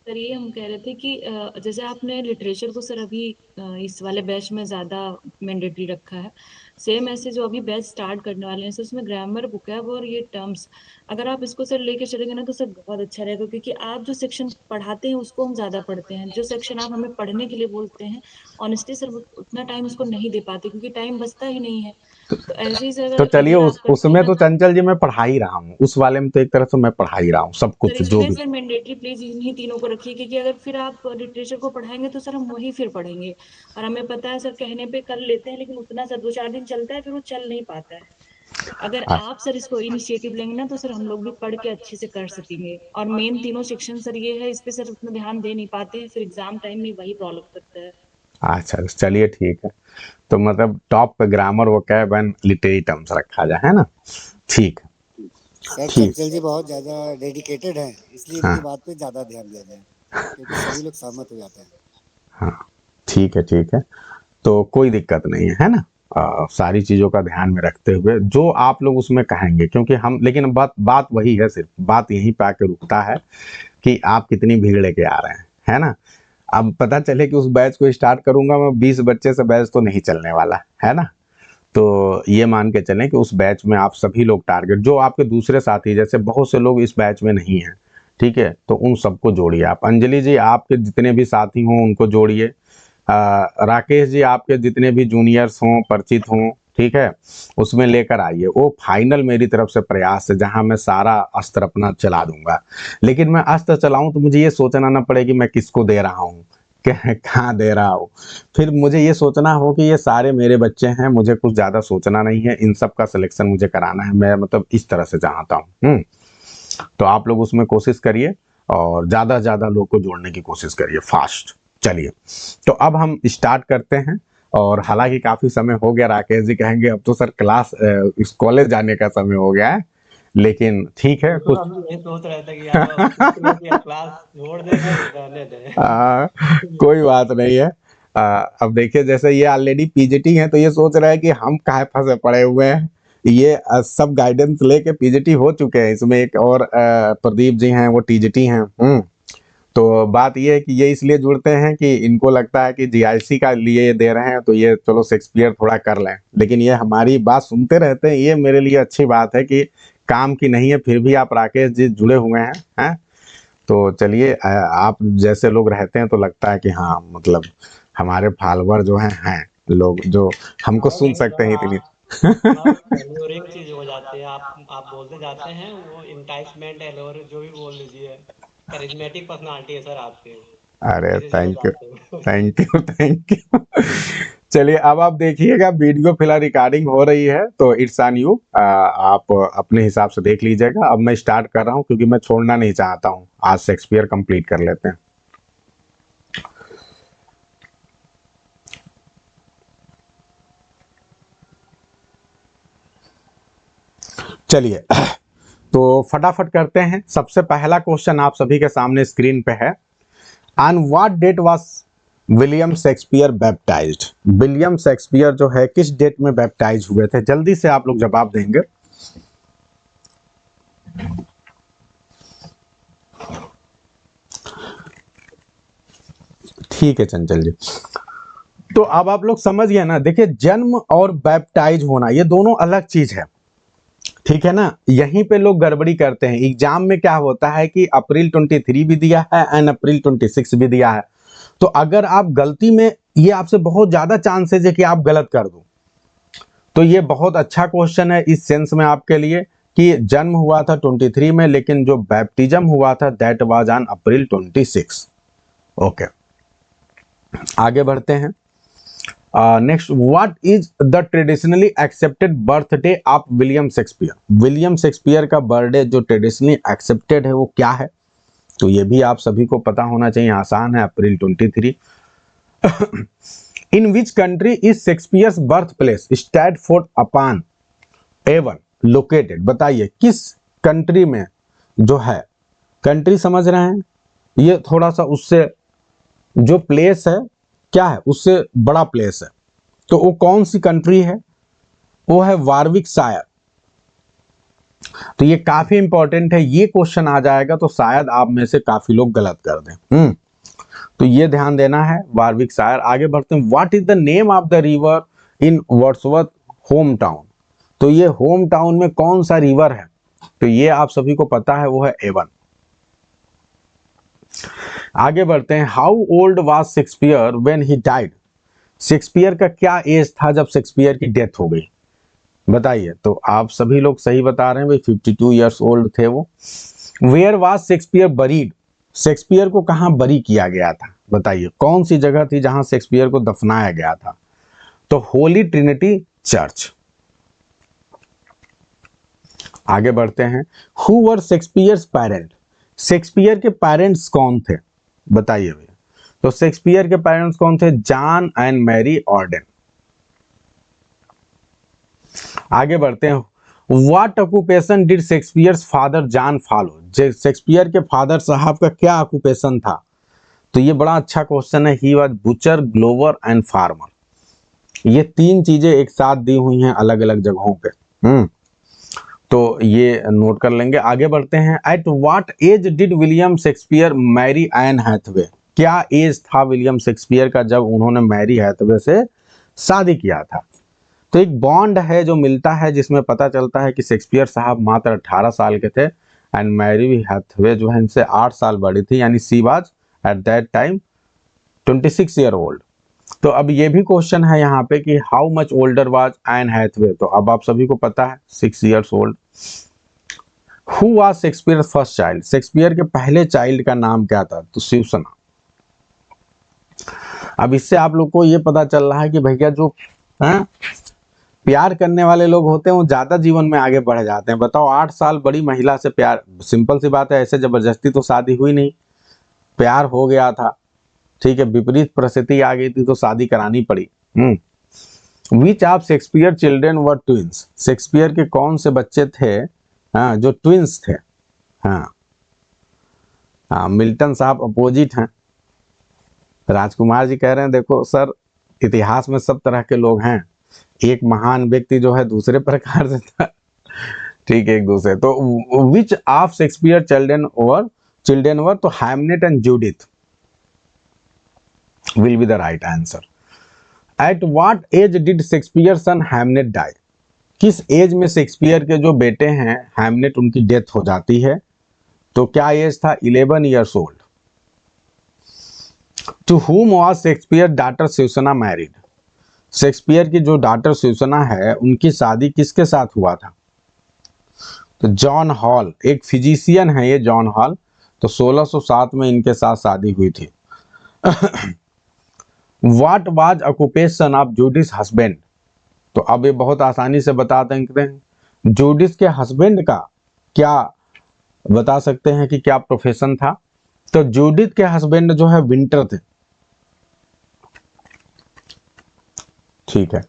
सर ये हम कह रहे थे कि जैसे आपने लिटरेचर को सर अभी इस वाले बैच में ज्यादा मैंडेटरी रखा है, सेम ऐसे जो अभी बैच स्टार्ट करने वाले हैं सर, उसमें ग्रामर वोकैब और ये टर्म्स अगर आप इसको सर लेके चलेंगे ना तो सर बहुत अच्छा रहेगा, क्योंकि आप जो सेक्शन पढ़ाते हैं उसको हम ज्यादा पढ़ते हैं, जो सेक्शन आप हमें पढ़ने के लिए बोलते हैं ऑनेस्टली सर उतना टाइम उसको नहीं दे पाते, क्योंकि टाइम बचता ही नहीं है। तो ऐसे ही सर तो चलिए अगर आप करते उसमें हैं तो ना चंचल जी मैं पढ़ा ही रहा हूँ, उस वाले में तो एक तरह से मैं पढ़ा ही रहा हूँ सब सर कुछ जो इसमें भी। सर मैंडेटरी प्लीज इन्हीं तीनों को रखिए, क्योंकि अगर फिर आप लिटरेचर को पढ़ाएंगे तो सर हम वही फिर पढ़ेंगे, और हमें पता है सर कहने पे कर लेते हैं लेकिन उतना सर 2-4 दिन चलता है फिर वो चल नहीं पाता है। तो अगर हाँ, आप सर इसको इनिशिएटिव लेंगे ना तो सर हम लोग भी पढ़ के अच्छे से कर सकेंगे, और मेन तीनों सेक्शन सर ये है, इस पे सर उतना ध्यान दे नहीं पाते हैं, फिर एग्जाम टाइम में वही प्रॉब्लम करता है। अच्छा चलिए ठीक है, तो मतलब टॉप पे grammar vocab and literary terms रखा जाए, है ना। ठीक है। सर ठीक। चंचल जी बहुत ज्यादा डेडिकेटेड हैं, इसलिए हाँ इनकी बात पे ज्यादा ध्यान दिया जाए, क्योंकि सभी लोग सहमत हो जाते हैं। हाँ ठीक है ठीक है, तो कोई दिक्कत नहीं है ना। सारी चीज़ों का ध्यान में रखते हुए जो आप लोग उसमें कहेंगे, क्योंकि हम, लेकिन बात बात वही है, सिर्फ बात यहीं पे आके रुकता है कि आप कितनी भीड़ लेके आ रहे हैं, है ना। अब पता चले कि उस बैच को स्टार्ट करूंगा मैं 20 बच्चे से, बैच तो नहीं चलने वाला है ना। तो ये मान के चलें कि उस बैच में आप सभी लोग टारगेट, जो आपके दूसरे साथी, जैसे बहुत से लोग इस बैच में नहीं हैं, ठीक है, तो उन सबको जोड़िए आप। अंजलि जी आपके जितने भी साथी हों उनको जोड़िए। राकेश जी आपके जितने भी जूनियर्स हों, परिचित हों, ठीक है, उसमें लेकर आइए। वो फाइनल मेरी तरफ से प्रयास है जहां मैं सारा अस्त्र अपना चला दूंगा, लेकिन मैं अस्त्र चलाऊं तो मुझे ये सोचना ना पड़े कि मैं किसको दे रहा हूँ, कहाँ दे रहा हूँ। फिर मुझे ये सोचना हो कि ये सारे मेरे बच्चे हैं, मुझे कुछ ज्यादा सोचना नहीं है, इन सब का सिलेक्शन मुझे कराना है, मैं मतलब इस तरह से चाहता हूँ। तो आप लोग उसमें कोशिश करिए और ज्यादा से ज्यादा लोग को जोड़ने की कोशिश करिए फास्ट। चलिए तो अब हम स्टार्ट करते हैं, और हालांकि काफी समय हो गया, राकेश जी कहेंगे अब तो सर क्लास इस कॉलेज जाने का समय हो गया है, लेकिन ठीक है तो कुछ हम ये सोच रहे थे कि आप क्लास छोड़ दें कि रहने दें। कोई बात नहीं है। अब देखिए जैसे ये ऑलरेडी पीजीटी है, तो ये सोच रहा है कि हम काहे फंसे पड़े हुए हैं, ये सब गाइडेंस लेके पीजीटी हो चुके हैं। इसमें एक और प्रदीप जी हैं, वो टीजीटी हैं। तो बात ये है कि ये इसलिए जुड़ते हैं कि इनको लगता है कि जीआईसी का लिए ये दे रहे हैं, तो ये चलो शेक्सपियर थोड़ा कर लें, लेकिन ये हमारी बात सुनते रहते हैं। ये मेरे लिए अच्छी बात है कि काम की नहीं है, फिर भी आप राकेश जी जुड़े हुए हैं। तो चलिए आप जैसे लोग रहते हैं तो लगता है कि हाँ, मतलब हमारे फॉलोअर जो हैं लोग जो हमको सुन सकते हैं इतनी। और एक चीज हो जाती है, आप बोलते जाते हैं, वो इंटाइसमेंट है और जो भी बोल लीजिए, करिश्मेटिक पर्सनालिटी है सर आपके, अरे इसी से हो थैंक यू जाते हैं। Thank you thank you. चलिए अब आप देखिएगा, वीडियो फिलहाल रिकॉर्डिंग हो रही है, तो इट्स ऑन यू, आप अपने हिसाब से देख लीजिएगा। अब मैं स्टार्ट कर रहा हूँ क्योंकि मैं छोड़ना नहीं चाहता हूँ, आज शेक्सपियर कंप्लीट कर लेते हैं। चलिए तो फटाफट करते हैं। सबसे पहला क्वेश्चन आप सभी के सामने स्क्रीन पे है। On what date was William Shakespeare baptized? William Shakespeare जो है किस डेट में बैप्टाइज हुए थे? जल्दी से आप लोग जवाब देंगे। ठीक है चंचल जी, तो अब आप लोग समझ गए ना। देखिए जन्म और बैप्टाइज होना ये दोनों अलग चीज है, ठीक है ना। यहीं पे लोग गड़बड़ी करते हैं। एग्जाम में क्या होता है कि अप्रैल 23 भी दिया है एंड अप्रैल 26 भी दिया है, तो अगर आप गलती में, ये आपसे बहुत ज्यादा चांसेस है कि आप गलत कर दो। तो ये बहुत अच्छा क्वेश्चन है इस सेंस में आपके लिए कि जन्म हुआ था 23 में, लेकिन जो बैप्टिज्म हुआ था that was on April 26। Okay आगे बढ़ते हैं। Next, what is the traditionally accepted birthday of William Shakespeare? William Shakespeare का बर्थडे जो ट्रेडिशनली एक्सेप्टेड है वो क्या है? तो ये भी आप सभी को पता होना चाहिए, आसान है, April 23। In which country is Shakespeare's birth place Stratford upon Avon located? बताइए किस कंट्री में जो है, कंट्री समझ रहे हैं, ये थोड़ा सा उससे जो प्लेस है क्या है उससे बड़ा प्लेस है, तो वो कौन सी कंट्री है? वो है वारविकशायर। तो ये काफी इंपॉर्टेंट है, ये क्वेश्चन आ जाएगा तो शायद आप में से काफी लोग गलत कर दें। तो ये ध्यान देना है, वारविकशायर। आगे बढ़ते हैं, what is the name of the river in Wordsworth home town? तो ये होम टाउन में कौन सा रिवर है? तो ये आप सभी को पता है, वो है एवन। आगे बढ़ते हैं, how old was Shakespeare when he died? Shakespeare का क्या एज था जब शेक्सपियर की डेथ हो गई? बताइए। तो आप सभी लोग सही बता रहे हैं भाई, 52 ईयर्स ओल्ड थे वो। Where was Shakespeare buried? Shakespeare को कहां बरी किया गया था? बताइए कौन सी जगह थी जहां शेक्सपियर को दफनाया गया था? तो होली ट्रिनिटी चर्च। आगे बढ़ते हैं, who were Shakespeare's parent? Shakespeare के पेरेंट्स कौन थे? बताइए भैया। तो शेक्सपियर के पेरेंट्स कौन थे? John and Mary Arden. आगे बढ़ते हैं, what occupation did Shakespeare's father John follow? Shakespeare के फादर साहब का क्या ऑक्यूपेशन था? तो ये बड़ा अच्छा क्वेश्चन है, he was butcher, glover and farmer. ये तीन चीजें एक साथ दी हुई हैं अलग अलग जगहों पे। तो ये नोट कर लेंगे। आगे बढ़ते हैं, at what age did William Shakespeare marry Anne Hathaway? क्या एज था विलियम शेक्सपियर का जब उन्होंने मैरी हैथवे से शादी किया था? तो एक बॉन्ड है जो मिलता है जिसमें पता चलता है कि शेक्सपियर साहब मात्र 18 साल के थे एंड मैरी हैथवे जो है इनसे 8 साल बड़ी थी, यानी she was at that time 26 year old. तो अब ये भी क्वेश्चन है यहाँ पे कि how much older was Anne Hathaway? तो अब आप सभी को पता है 6 years old. Who was Shakespeare first child? Shakespeare के पहले चाइल्ड का नाम क्या था? तो सूसना। अब इससे आप लोग को ये पता चल रहा है कि भैया जो प्यार करने वाले लोग होते हैं वो ज्यादा जीवन में आगे बढ़ जाते हैं। बताओ 8 साल बड़ी महिला से प्यार, सिंपल सी बात है, ऐसे जबरदस्ती तो शादी हुई नहीं, प्यार हो गया था, ठीक है, विपरीत परिस्थिति आ गई थी तो शादी करानी पड़ी। विच of Shakespeare children were twins? Shakespeare के कौन से बच्चे थे जो ट्विंस थे? मिल्टन साहब अपोजिट हैं। राजकुमार जी कह रहे हैं देखो सर, इतिहास में सब तरह के लोग हैं, एक महान व्यक्ति जो है दूसरे प्रकार से था, ठीक है, एक दूसरे। तो which of Shakespeare children were? तो Hamlet and Judith will be the right answer. At what age did Shakespeare son Hamlet die? किस एज में शेक्सपियर के जो बेटे हैं हैमलेट उनकी डेथ हो जाती है? तो क्या एज था? 11 years old. To whom was Shakespeare daughter Susanna married? Shakespeare की जो डॉटर सूसना है उनकी शादी किसके साथ हुआ था? तो जॉन हॉल, एक फिजिशियन है ये जॉन हॉल। तो 1607 में इनके साथ शादी हुई थी। What was occupation of Judith's husband? तो अब ये बहुत आसानी से बता देंगे, जूडिस के हस्बैंड का क्या बता सकते हैं कि क्या प्रोफेशन था? तो जूडिस के हस्बैंड जो है विंटर थे, ठीक है।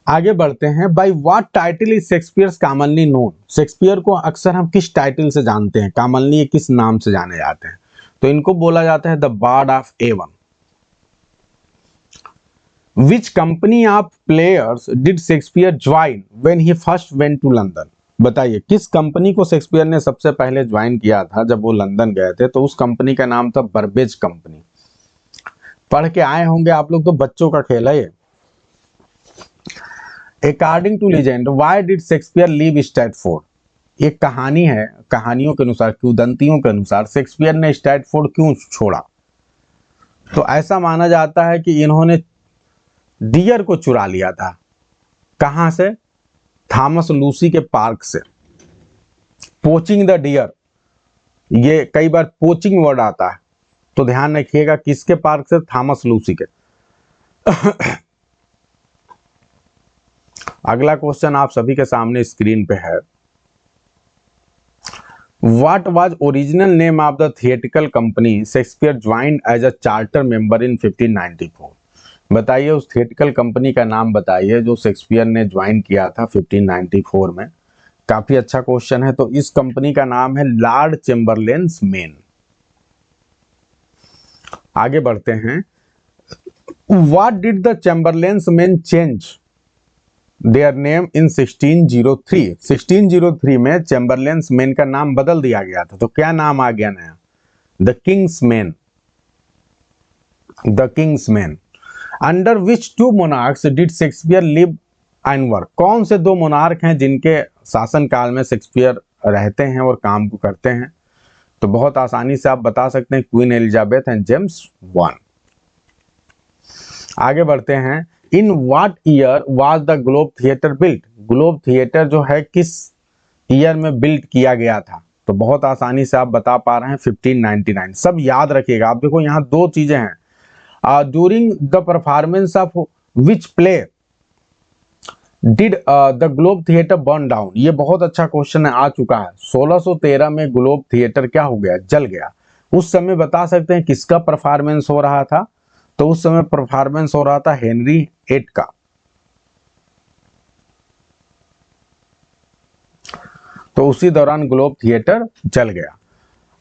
आगे बढ़ते हैं, by what title is Shakespeare commonly known? Shakespeare को अक्सर हम किस टाइटल से जानते हैं? कॉमनली किस नाम से जाने जाते हैं? तो इनको बोला जाता है the bard of Avon. Which company of players did Shakespeare join when he first went to London? बताइए किस कंपनी को शेक्सपियर ने सबसे पहले ज्वाइन किया था जब वो लंदन गए थे? तो उस कंपनी का नाम था बर्बेज कंपनी। पढ़ के आए होंगे आप लोग, तो बच्चों का खेल है ये। According to legend why did Shakespeare leave Stratford? एक कहानी है, कहानियों के अनुसार, किंवदंतियों के अनुसार शेक्सपियर ने स्टैटफोर्ड क्यों छोड़ा? तो ऐसा माना जाता है कि इन्होंने डियर को चुरा लिया था। कहां से? थॉमस लूसी के पार्क से। पोचिंग द डियर, ये कई बार पोचिंग वर्ड आता है, तो ध्यान रखिएगा किसके पार्क से? थॉमस लूसी के। अगला क्वेश्चन आप सभी के सामने स्क्रीन पे है। What was original name of the theatrical company Shakespeare joined as a charter member in 1594? बताइए उस थिएट्रिकल कंपनी का नाम बताइए जो शेक्सपियर ने ज्वाइन किया था 1594 में। काफी अच्छा क्वेश्चन है। तो इस कंपनी का नाम है लॉर्ड चेम्बरलेन्स मेन। आगे बढ़ते हैं। What did the Chamberlain's men change their name in 1603? 1603 में चैम्बरलेन्स मेन का नाम बदल दिया गया था। तो क्या नाम आ गया नया? The King's men. The King's men. Under which two monarchs did Shakespeare live and work? कौन से दो मोनार्क हैं जिनके शासन काल में शेक्सपियर रहते हैं और काम को करते हैं? तो बहुत आसानी से आप बता सकते हैं, queen Elizabeth and James one. आगे बढ़ते हैं। In what year was the Globe theatre built? Globe theatre जो है किस ईयर में बिल्ट किया गया था? तो बहुत आसानी से आप बता पा रहे हैं 1599। सब याद रखिएगा। आप देखो यहाँ दो चीजें हैं। During the performance of which play did the Globe theatre burn down? ये बहुत अच्छा क्वेश्चन आ चुका है। 1613 में ग्लोब थिएटर क्या हो गया? जल गया। उस समय बता सकते हैं किसका परफॉर्मेंस हो रहा था? तो उस समय परफॉर्मेंस हो रहा था हेनरी VIII का। तो उसी दौरान ग्लोब थिएटर जल गया।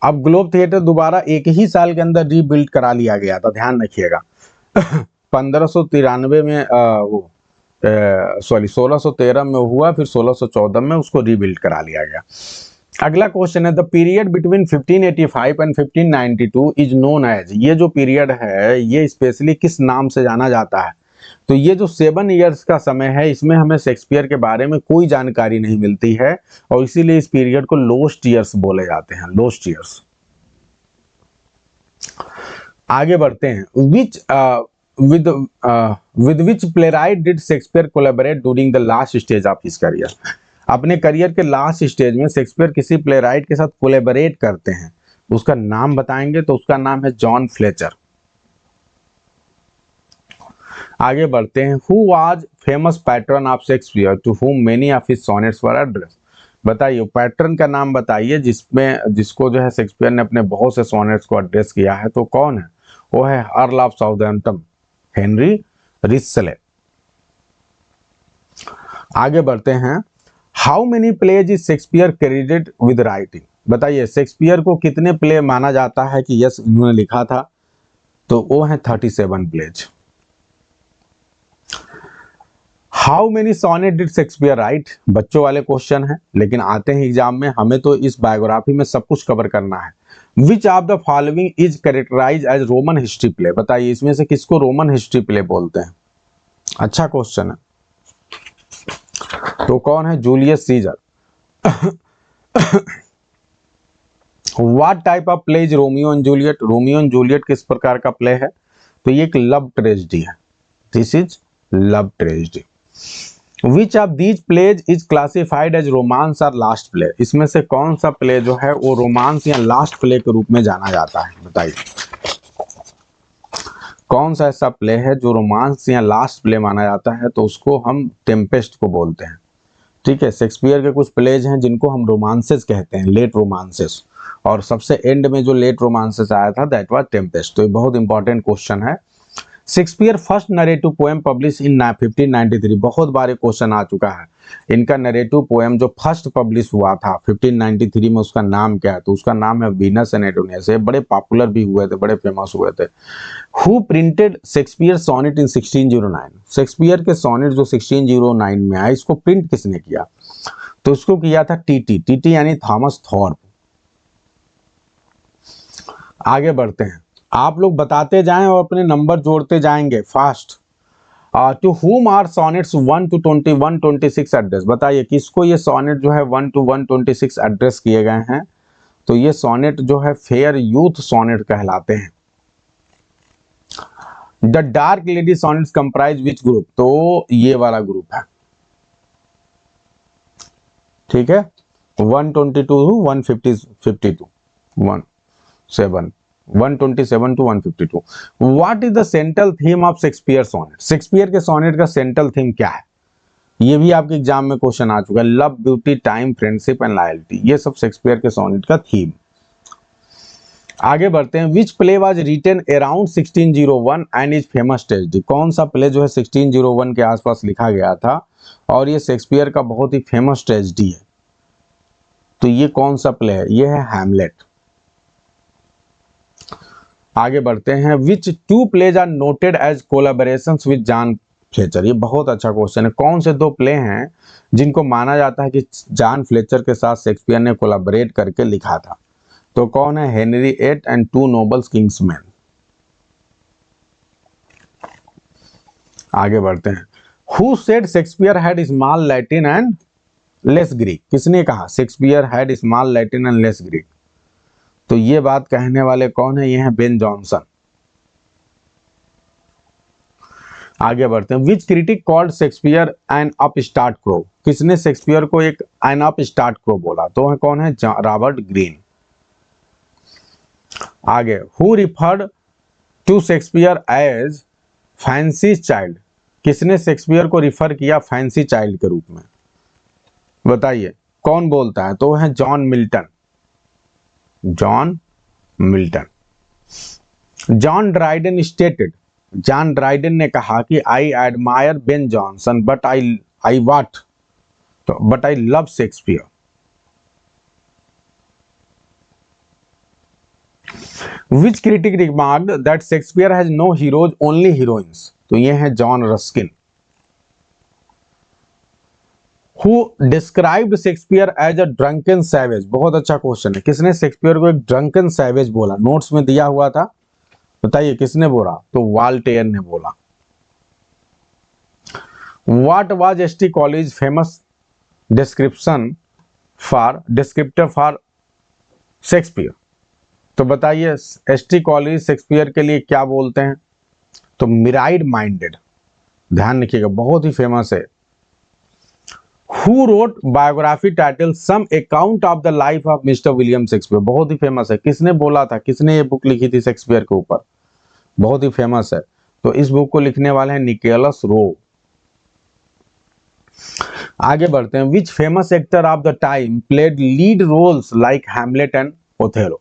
अब ग्लोब थिएटर दोबारा एक ही साल के अंदर रीबिल्ड करा लिया गया था, ध्यान रखिएगा। 1593 में 1613 में हुआ, फिर 1614 में उसको रीबिल्ड करा लिया गया। अगला क्वेश्चन है the period between 1585 and 1592 is known as? ये जो पीरियड है ये स्पेशली किस नाम से जाना जाता है? तो ये जो 7 इयर्स का समय है इसमें हमें शेक्सपियर के बारे में कोई जानकारी नहीं मिलती है और इसीलिए इस पीरियड को लोस्ट ईयर्स बोले जाते हैं, लोस्ट ईयर्स। आगे बढ़ते हैं। with which playwright did Shakespeare collaborate during the last stage of his career? अपने करियर के लास्ट स्टेज में शेक्सपियर किसी प्लेराइट के साथ कोलैबोरेट करते हैं, उसका नाम बताएंगे। तो उसका नाम है जॉन फ्लेचर। आगे बढ़ते हैं। Who was famous patron of Shakespeare to whom many of his sonnets were addressed? बताइए पैट्रन का नाम बताइए जिसको जो है शेक्सपियर ने अपने बहुत से सॉनेट्स को एड्रेस किया है। तो कौन है? वो है Earl of Southampton, Henry Wriothesley. आगे बढ़ते हैं। How many plays is Shakespeare credited with writing? बताइए शेक्सपियर को कितने प्ले माना जाता है कि यस इन्होंने लिखा था? तो वो है 37 plays. How many sonnet did Shakespeare write? बच्चों वाले क्वेश्चन है लेकिन आते हैं एग्जाम में, हमें तो इस बायोग्राफी में सब कुछ कवर करना है। Which of the following is characterize as Roman history play? बताइए इसमें से किसको रोमन हिस्ट्री प्ले बोलते हैं? अच्छा क्वेश्चन है। तो कौन है? Julius Caesar. What type of play is Romeo and Juliet? Romeo and Juliet किस प्रकार का प्ले है? तो ये एक लव ट्रेजेडी है। This is love tragedy. Which of these plays is classified as romance और लास्ट प्ले? इसमें से कौन सा प्ले जो है वो रोमांस या लास्ट प्ले के रूप में जाना जाता है? बताइए कौन सा ऐसा प्ले है जो रोमांस या लास्ट प्ले माना जाता है? तो उसको हम टेम्पेस्ट को बोलते हैं। ठीक है, शेक्सपियर के कुछ प्लेज हैं जिनको हम रोमांसेस कहते हैं, लेट रोमांसेस, और सबसे एंड में जो लेट रोमांसेस आया था दैट वाज टेम्पेस्ट। तो ये बहुत इंपॉर्टेंट क्वेश्चन है। Shakespeare first narrative poem publish in 1593। बहुत बार क्वेश्चन आ चुका है। इनका नरेटिव पोएम जो फर्स्ट पब्लिश हुआ था 1593 में, उसका नाम क्या है? तो उसका नाम है वीनस एंड एडोनियस। ये बड़े पॉपुलर भी हुए थे, बड़े फेमस हुए थे। Who printed Shakespeare sonnet in 1609? Shakespeare के सोनेट जो 1609 में आए, इसको प्रिंट किसने किया? तो उसको किया था टीटी यानी थॉमस थॉर्प। आगे बढ़ते हैं। आप लोग बताते जाएं और अपने नंबर जोड़ते जाएंगे fast. To whom are sonnets 1 to 126 address? बताइए किसको ये सॉनेट जो है 1 to 126 एड्रेस किए गए हैं? तो ये सॉनेट जो है फेयर यूथ सॉनेट कहलाते हैं। The dark lady sonnets comprise which group? तो ये वाला ग्रुप है। ठीक है, 122 152 17 127 to 152। What is the central theme of Shakespeare sonnet? Shakespeare के सोनेट का सेंट्रल थीम क्या है? ये भी आपके एग्जाम में क्वेश्चन आ चुका है। Love, beauty, time, friendship and loyalty, ये सब शेक्सपियर के सोनेट का थीम। आगे बढ़ते हैं। Which play was written around 1601 and is famous tragedy? कौन सा प्ले जो है 1601 के आसपास लिखा गया था और ये शेक्सपियर का बहुत ही फेमस ट्रेजेडी है? तो ये कौन सा प्ले है? ये है हैमलेट। आगे बढ़ते हैं। Which two plays are noted as collaborations with John Fletcher? ये बहुत अच्छा क्वेश्चन है। कौन से दो प्ले हैं जिनको माना जाता है कि जॉन फ्लेचर के साथ शेक्सपियर ने कोलैबोरेट करके लिखा था? तो कौन है? Henry VIII and two nobles kingsman. आगे बढ़ते हैं। Who said Shakespeare had small Latin and less Greek? किसने कहा Shakespeare had small Latin and less Greek? तो ये बात कहने वाले कौन है? ये है बेन जॉनसन। आगे बढ़ते हैं। Which critic called Shakespeare an upstart crow? किसने शेक्सपियर को एक एन अपस्टार्ट क्रो बोला? तो है कौन है? Robert Greene. आगे, who referred to Shakespeare as fancy child? किसने शेक्सपियर को रिफर किया फैंसी चाइल्ड के रूप में? बताइए कौन बोलता है? तो है John Milton. John Milton. John Dryden stated, John Dryden ने कहा कि I admire Ben Jonson but I what, but I love Shakespeare. Which critic remarked that Shakespeare has no heroes, only heroines? तो ये है John Ruskin. Who described Shakespeare as a drunken savage? बहुत अच्छा क्वेश्चन है। किसने शेक्सपियर को एक ड्रंकन सैवेज बोला? नोट्स में दिया हुआ था, बताइए किसने बोला? तो वॉल्टेयर ने बोला। What was S.T. Collins famous descriptor for Shakespeare? तो बताइए एस.टी. कॉलिंस शेक्सपियर के लिए क्या बोलते हैं? तो मिराइड माइंडेड। ध्यान रखिएगा, बहुत ही फेमस है। Who wrote biography title some account of the life of Mr William Shakespeare? बहुत ही फेमस है। किसने बोला था? किसने ये बुक लिखी थी शेक्सपियर के ऊपर? बहुत ही फेमस है। तो इस बुक को लिखने वाले हैं निकोलस रो। आगे बढ़ते हैं। Which famous actor of the time played lead roles like Hamlet and Othello?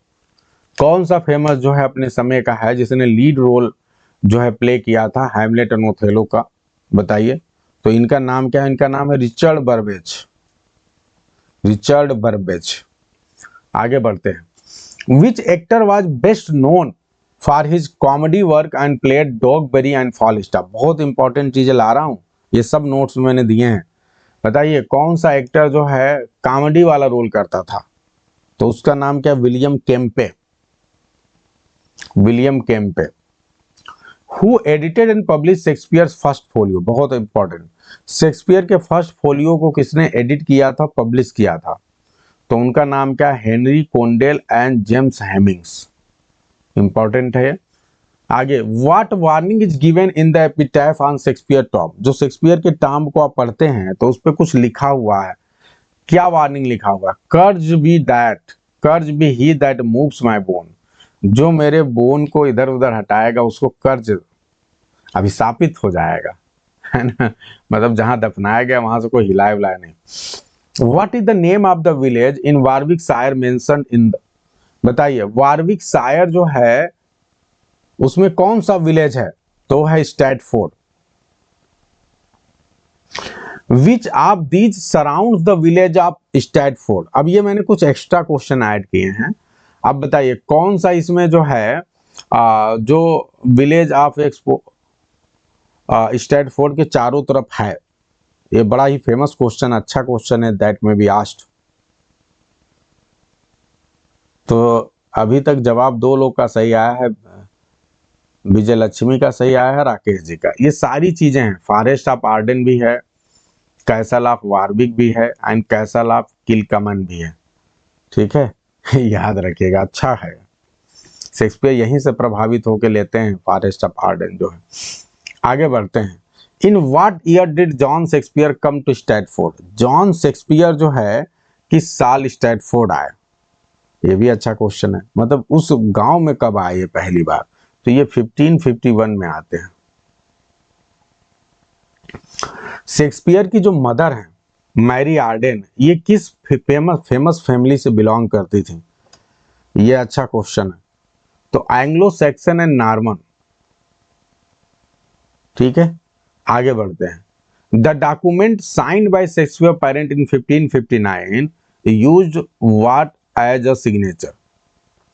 कौन सा फेमस जो है अपने समय का है जिसने लीड रोल जो है प्ले किया था हैमलेट एंड ओथेलो का? बताइए। तो इनका नाम क्या है? इनका नाम है रिचर्ड बर्बेज। रिचर्ड बर्बेज। आगे बढ़ते हैं। Which actor was best known for his comedy work and played Dogberry and Falstaff? बहुत इंपॉर्टेंट चीजें ला रहा हूं, ये सब नोट्स में मैंने दिए हैं। बताइए कौन सा एक्टर जो है कॉमेडी वाला रोल करता था? तो उसका नाम क्या? William Kempe. William Kempe. Who edited and publish Shakespeare's first folio? बहुत इंपॉर्टेंट। शेक्सपियर के फर्स्ट फोलियो को किसने एडिट किया था, पब्लिश किया था? तो उनका नाम क्या? Henry Condell and James Heminges. Important है। आगे, what warning is given in the epitaph on Shakespeare tomb? जो शेक्सपियर के टॉम को आप पढ़ते हैं तो उस पर कुछ लिखा हुआ है, क्या वार्निंग लिखा हुआ है? Curse be he that moves my bone. जो मेरे बोन को इधर उधर हटाएगा उसको कर्ज अभिशापित हो जाएगा, है ना? मतलब जहां दफनाया गया वहां से कोई हिलाए विलाए नहीं। What is the name of the village in Warwickshire mentioned in the? बताइए वारविकशायर जो है उसमें कौन सा विलेज है? तो है Stafford. Which of these surrounds the village of Stafford? अब ये मैंने कुछ एक्स्ट्रा क्वेश्चन ऐड किए हैं। अब बताइए कौन सा इसमें जो है जो विलेज ऑफ स्टैटफोर्ड के चारों तरफ है? ये बड़ा ही फेमस क्वेश्चन, अच्छा क्वेश्चन है, दैट में बी आस्क्ड। तो अभी तक जवाब दो लोग का सही आया है, विजय लक्ष्मी का सही आया है, राकेश जी का। ये सारी चीजें हैं। फॉरेस्ट ऑफ आर्डन भी है, कैसल ऑफ वारविक भी है एंड कैसल ऑफ किलकमन भी है। ठीक है, याद रखिएगा, अच्छा है। शेक्सपियर यहीं से प्रभावित होकर लेते हैं फॉरेस्ट ऑफ आर्डन जो है। आगे बढ़ते हैं। In what year did John Shakespeare come to Stratford? John Shakespeare जो है किस साल स्टैटफोर्ड आए? ये भी अच्छा क्वेश्चन है, मतलब उस गांव में कब आए ये पहली बार, तो ये 1551 में आते हैं। शेक्सपियर की जो मदर है मैरी आर्डेन, ये किस फेमस फैमिली से बिलोंग करती थी, ये अच्छा क्वेश्चन है। तो एंग्लो सैक्सन एंड नॉर्मन। ठीक है, आगे बढ़ते हैं। The document signed by Shakespeare parent in 1559 used what as a signature.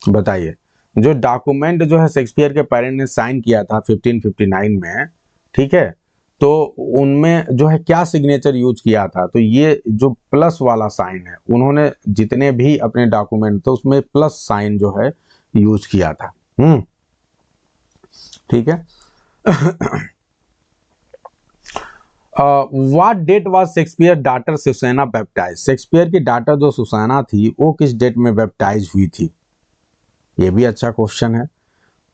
बताइए, जो डॉक्यूमेंट जो है शेक्सपियर के पेरेंट ने साइन किया था 1559 में, ठीक है, तो उनमें जो है क्या सिग्नेचर यूज किया था, तो ये जो प्लस वाला साइन है, उन्होंने जितने भी अपने डॉक्यूमेंट थे उसमें प्लस साइन जो है यूज किया था। ठीक है। What date was Shakespeare daughter Susanna baptize. Shakespeare की डॉटर जो सुसैना थी वो किस डेट में बैप्टाइज हुई थी, ये भी अच्छा क्वेश्चन है।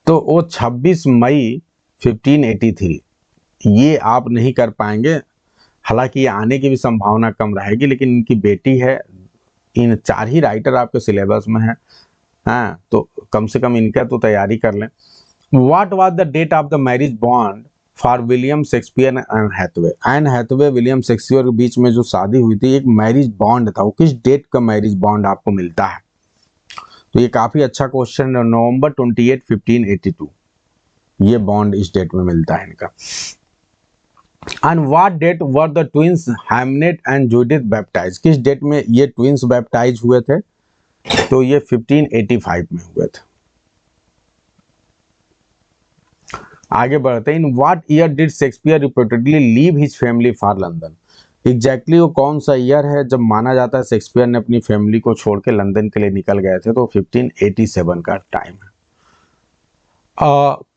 तो वो 26 मई 1583। ये आप नहीं कर पाएंगे, हालांकि ये आने की भी संभावना कम रहेगी, लेकिन इनकी बेटी है। इन 4 ही राइटर आपके सिलेबस में है, हाँ, तो कम से कम इनका तो तैयारी कर लें। What was the date of the marriage bond for William Shakespeare and Hathaway. Anne Hathaway William Shakespeare के बीच में जो शादी हुई थी, एक मैरिज बॉन्ड था, वो किस डेट का मैरिज बॉन्ड आपको मिलता है, तो ये काफी अच्छा क्वेश्चन है। नवंबर 28, 1582 ये बॉन्ड इस डेट में मिलता है इनका। And what date were the twins Hamnet and Judith baptize. किस डेट में ये ट्विंस बैप्टाइज हुए थे, तो ये 1585 में हुए थे। आगे बढ़ते हैं। In what year did Shakespeare reportedly leave his family for London. Exactly वो कौन सा ईयर है जब माना जाता है शेक्सपियर ने अपनी फैमिली को छोड़ के लंदन के लिए निकल गए थे, तो 1587 का टाइम है।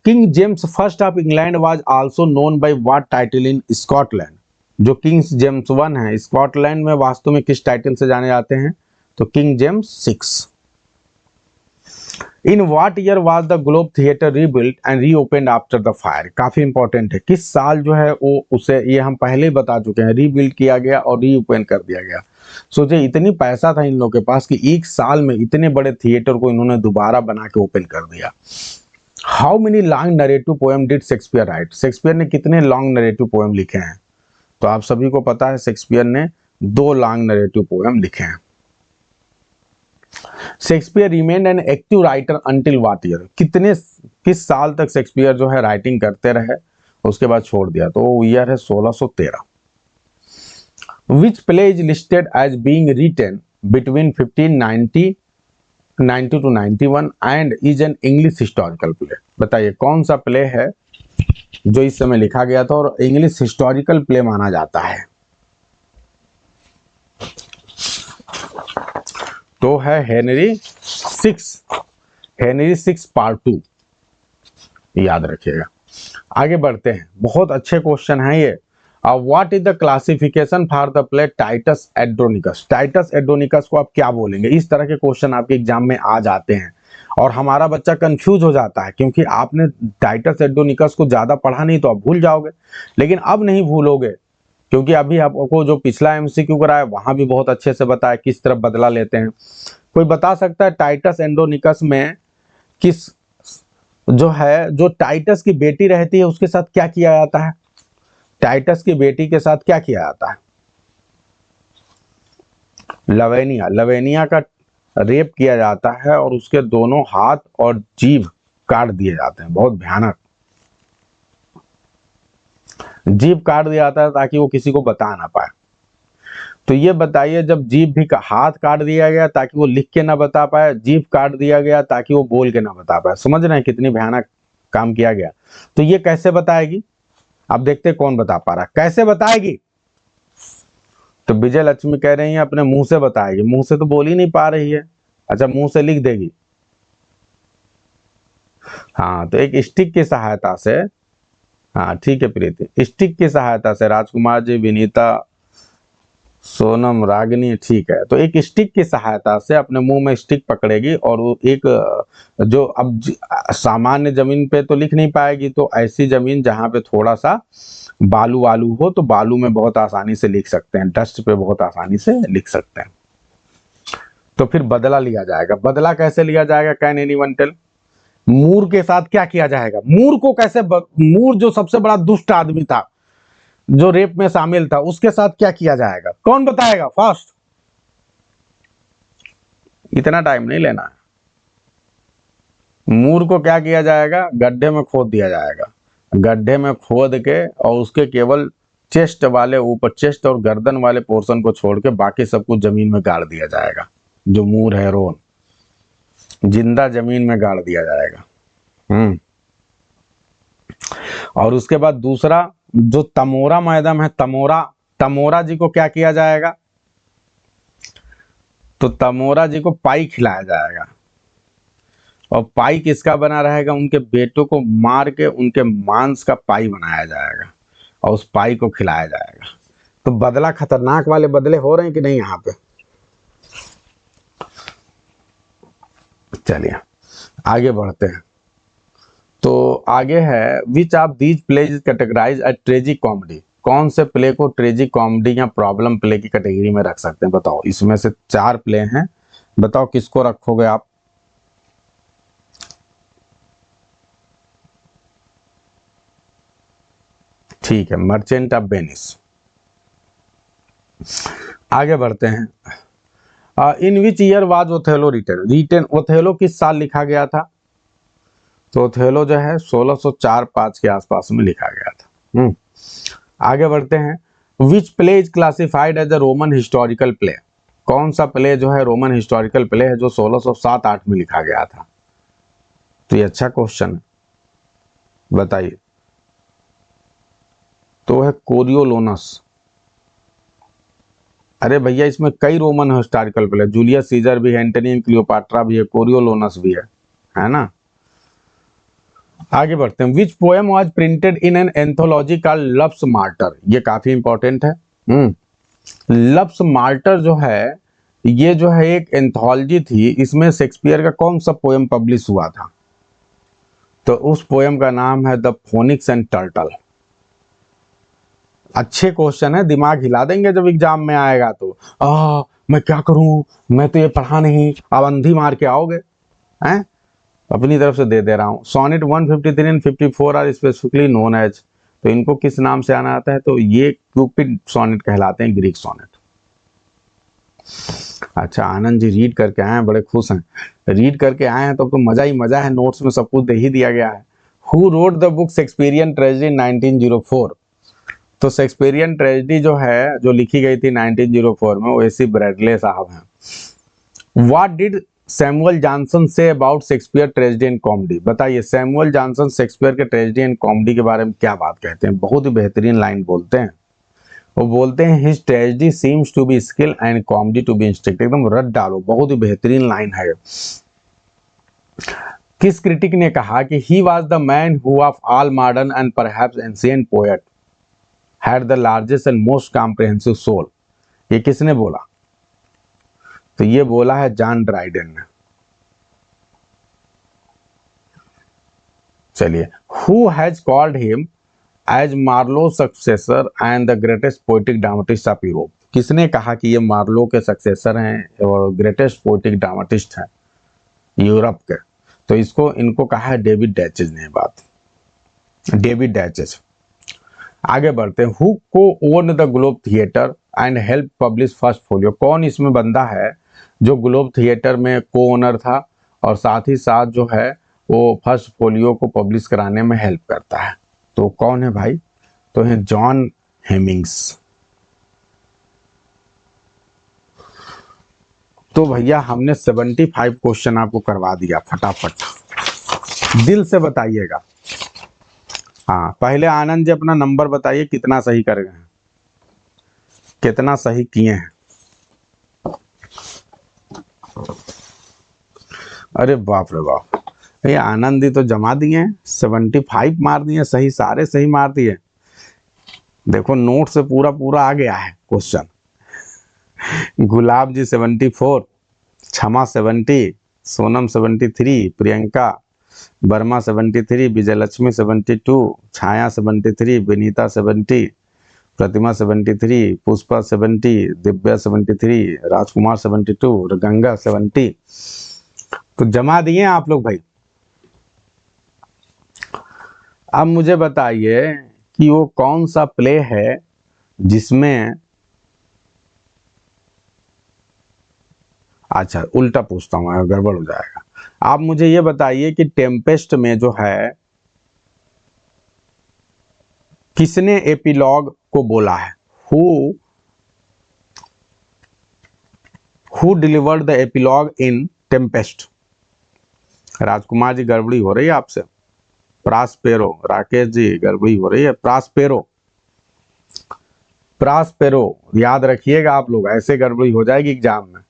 King James first of England was also known by what title in Scotland. जो किंग जेम्स वन है स्कॉटलैंड में वास्तव में किस टाइटल से जाने जाते हैं, तो king James 6। In what year was the Globe theatre rebuilt and reopened after the fire. काफी इंपॉर्टेंट है, किस साल जो है वो उसे, ये हम पहले ही बता चुके हैं, रीबिल्ड किया गया और रीओपन कर दिया गया। सोचे इतनी पैसा था इन लोगों के पास कि एक साल में इतने बड़े थिएटर को इन्होंने दोबारा बना के ओपन कर दिया। How many long narrative poem did Shakespeare right. Shakespeare ने कितने लॉन्ग नरेटिव पोएम लिखे हैं, तो आप सभी को पता है शेक्सपियर ने 2 लॉन्ग नरेटिव पोएम लिखे हैं। Shakespeare remained an active writer until what year. किस साल तक शेक्सपियर जो है राइटिंग करते रहे, उसके बाद छोड़ दिया, तो वो ईयर है 1613। Which play is listed as being written between 1590 to 91 and is an English historical play. बताइए कौन सा प्ले है जो इस समय लिखा गया था और इंग्लिश हिस्टोरिकल प्ले माना जाता है, तो है हेनरी 6 पार्ट 2, याद रखिएगा। आगे बढ़ते हैं, बहुत अच्छे क्वेश्चन है ये। What is the classification for the play Titus Andronicus. Titus Andronicus को आप क्या बोलेंगे, इस तरह के क्वेश्चन आपके एग्जाम में आ जाते हैं और हमारा बच्चा कंफ्यूज हो जाता है, क्योंकि आपने टाइटस एंड्रोनिकस को ज्यादा पढ़ा नहीं तो आप भूल जाओगे, लेकिन अब नहीं भूलोगे, क्योंकि अभी आपको जो पिछला एमसीक्यू कराया वहां भी बहुत अच्छे से बताया किस तरफ बदला लेते हैं। कोई बता सकता है टाइटस एंड्रोनिकस में किस, जो है जो टाइटस की बेटी रहती है उसके साथ क्या किया जाता है, टाइटस की बेटी के साथ क्या किया जाता है, लवेनिया का रेप किया जाता है और उसके दोनों हाथ और जीभ काट दिए जाते हैं, बहुत भयानक। जीभ काट दिया जाता है ताकि वो किसी को बता ना पाए। तो ये बताइए, जब जीभ भी हाथ काट दिया गया ताकि वो लिख के ना बता पाए, जीभ काट दिया गया ताकि वो बोल के ना बता पाए, समझ रहे हैं कितनी भयानक काम किया गया। तो ये कैसे बताएगी, अब देखते कौन बता पा रहा, कैसे बताएगी। तो विजय लक्ष्मी कह रही है अपने मुंह से बताएगी, मुंह से तो बोल ही नहीं पा रही है, अच्छा मुंह से लिख देगी। हाँ, तो एक स्टिक की सहायता से, हाँ ठीक है प्रीति, स्टिक की सहायता से, राजकुमार जी, विनीता, सोनम, रागिनी, ठीक है, तो एक स्टिक की सहायता से अपने मुंह में स्टिक पकड़ेगी और वो एक जो अब सामान्य जमीन पे तो लिख नहीं पाएगी, तो ऐसी जमीन जहां पे थोड़ा सा बालू वालू हो तो बालू में बहुत आसानी से लिख सकते हैं, डस्ट पे बहुत आसानी से लिख सकते हैं। तो फिर बदला लिया जाएगा। बदला कैसे लिया जाएगा? Can anyone tell? मूर के साथ क्या किया जाएगा? मूर को कैसे मूर जो सबसे बड़ा दुष्ट आदमी था, जो रेप में शामिल था, उसके साथ क्या किया जाएगा? कौन बताएगा फास्ट? इतना टाइम नहीं लेना है। मूर को क्या किया जाएगा? गड्ढे में खोद दिया जाएगा। गड्ढे में खोद के और उसके केवल चेस्ट वाले, ऊपर चेस्ट और गर्दन वाले पोर्शन को छोड़ के बाकी सब कुछ जमीन में गाड़ दिया जाएगा। जो मूर है रोन, जिंदा जमीन में गाड़ दिया जाएगा। और उसके बाद दूसरा जो तमोरा मैडम है, तमोरा जी को क्या किया जाएगा? तो तमोरा जी को पाई खिलाया जाएगा। और पाई किसका बना रहेगा? उनके बेटों को मार के उनके मांस का पाई बनाया जाएगा और उस पाई को खिलाया जाएगा। तो बदला, खतरनाक वाले बदले हो रहे हैं कि नहीं यहाँ पे? चलिए आगे बढ़ते हैं। तो आगे है, which of these plays categorize as tragic comedy? कौन से प्ले को ट्रेजिक कॉमेडी या प्रॉब्लम प्ले की कैटेगरी में रख सकते हैं? बताओ। इसमें से 4 प्ले हैं, बताओ किसको रखोगे आप? ठीक है, मर्चेंट ऑफ वेनिस। आगे बढ़ते हैं। In which year was Othello written? Othello किस साल लिखा गया था? तो ओथेलो जो है 1604-5 के आसपास में लिखा गया था। आगे बढ़ते हैं। Which play is classified as a Roman historical play? कौन सा प्ले जो है रोमन हिस्टोरिकल प्ले है जो 1607-8 में लिखा गया था? तो ये अच्छा क्वेश्चन है, बताइए। तो है कोरियोलोनस। अरे भैया, इसमें कई Roman historical play, Julius Caesar भी है, एंटनी एंड क्लियोपाट्रा भी है, कोरियोलोनस भी है ना। आगे बढ़ते हैं। Which poem was printed in an anthology called loves martyr? ये काफी इंपॉर्टेंट है। लव्स मार्टर जो है, ये जो है एक एंथोलॉजी थी। इसमें शेक्सपियर का कौन सा पोएम पब्लिश हुआ था? तो उस पोएम का नाम है द फोनिक्स एंड टर्टल। अच्छे क्वेश्चन है, दिमाग हिला देंगे जब एग्जाम में आएगा। तो मैं क्या करूं, मैं तो ये पढ़ा नहीं, अब अंधी मार के आओगे हैं? अपनी तरफ से दे रहा हूं। Sonnet 153 and 54 are specifically known as, तो इनको किस नाम से आना आता है? तो ये क्यूपिड सोनेट कहलाते हैं, ग्रीक सोनेट। अच्छा, आनंद जी रीड करके आए हैं, बड़े खुश हैं। रीड करके आए हैं तो मजा ही मजा है, नोट्स में सब कुछ दे ही दिया गया है। Who wrote the book Shakespearean tragedy in 1904? तो शेक्सपियरियन ट्रेजेडी जो है, जो लिखी गई थी 1904 में, वो एसी ब्रैडले साहब हैं। What did Samuel Johnson say about Shakespeare tragedy and comedy? बताइए, सैमुअल जॉनसन शेक्सपियर के ट्रेजेडी एंड कॉमेडी के बारे में क्या बात कहते हैं? बहुत ही बेहतरीन लाइन बोलते हैं। वो बोलते हैं his tragedy seems to be skill and comedy to be instinct. एकदम रट डालो, बहुत ही बेहतरीन लाइन है। किस क्रिटिक ने कहा कि he was the man who of all modern and perhaps ancient poet had the largest and most comprehensive soul? ये किसने बोला? तो ये बोला है जॉन ड्राइडन ने। चलिए, who has called him as Marlowe successor and the greatest poetic dramatist of Europe? किसने कहा कि ये मार्लो के सक्सेसर हैं और ग्रेटेस्ट पोएटिक ड्रामेटिस्ट हैं यूरोप के? तो इनको कहा है डेविड डैचेज ने। बात डेविड डैचेज। आगे बढ़ते हैं। Who co own the Globe theatre and help publish first folio? कौन इसमें बंदा है जो ग्लोब थिएटर में को ओनर था और साथ ही साथ जो है वो फर्स्ट फोलियो को पब्लिश कराने में हेल्प करता है? तो कौन है भाई? तो है जॉन हेमिंग्स। तो भैया हमने 75 क्वेश्चन आपको करवा दिया फटाफट। दिल से बताइएगा। हाँ, पहले आनंद जी अपना नंबर बताइए, कितना सही कर गए हैं, कितना सही किए हैं? अरे बाप रे बाप, ये आनंद जी तो जमा दिए हैं, 75 मार दिए सही, सारे सही मार दिए। देखो नोट से पूरा पूरा आ गया है क्वेश्चन। गुलाब जी 74, क्षमा 70, सोनम 73, प्रियंका वर्मा 73, विजयलक्ष्मी 72, छाया 73, विनीता 70, प्रतिमा 73, पुष्पा 70, दिव्या 73, राजकुमार 72, गंगा 70। तो जमा दिए आप लोग भाई। अब मुझे बताइए कि वो कौन सा प्ले है जिसमें, अच्छा उल्टा पूछता हूं, गड़बड़ हो जाएगा। आप मुझे ये बताइए कि टेम्पेस्ट में जो है किसने एपिलॉग को बोला है? Who delivered the epilogue in Tempest? Rajkumar ji गड़बड़ी हो रही है आपसे। प्रास्पेरो, राकेश जी गड़बड़ी हो रही है। प्रास्पेरो, प्रास्पेरो याद रखिएगा आप लोग, ऐसे गड़बड़ी हो जाएगी एग्जाम में।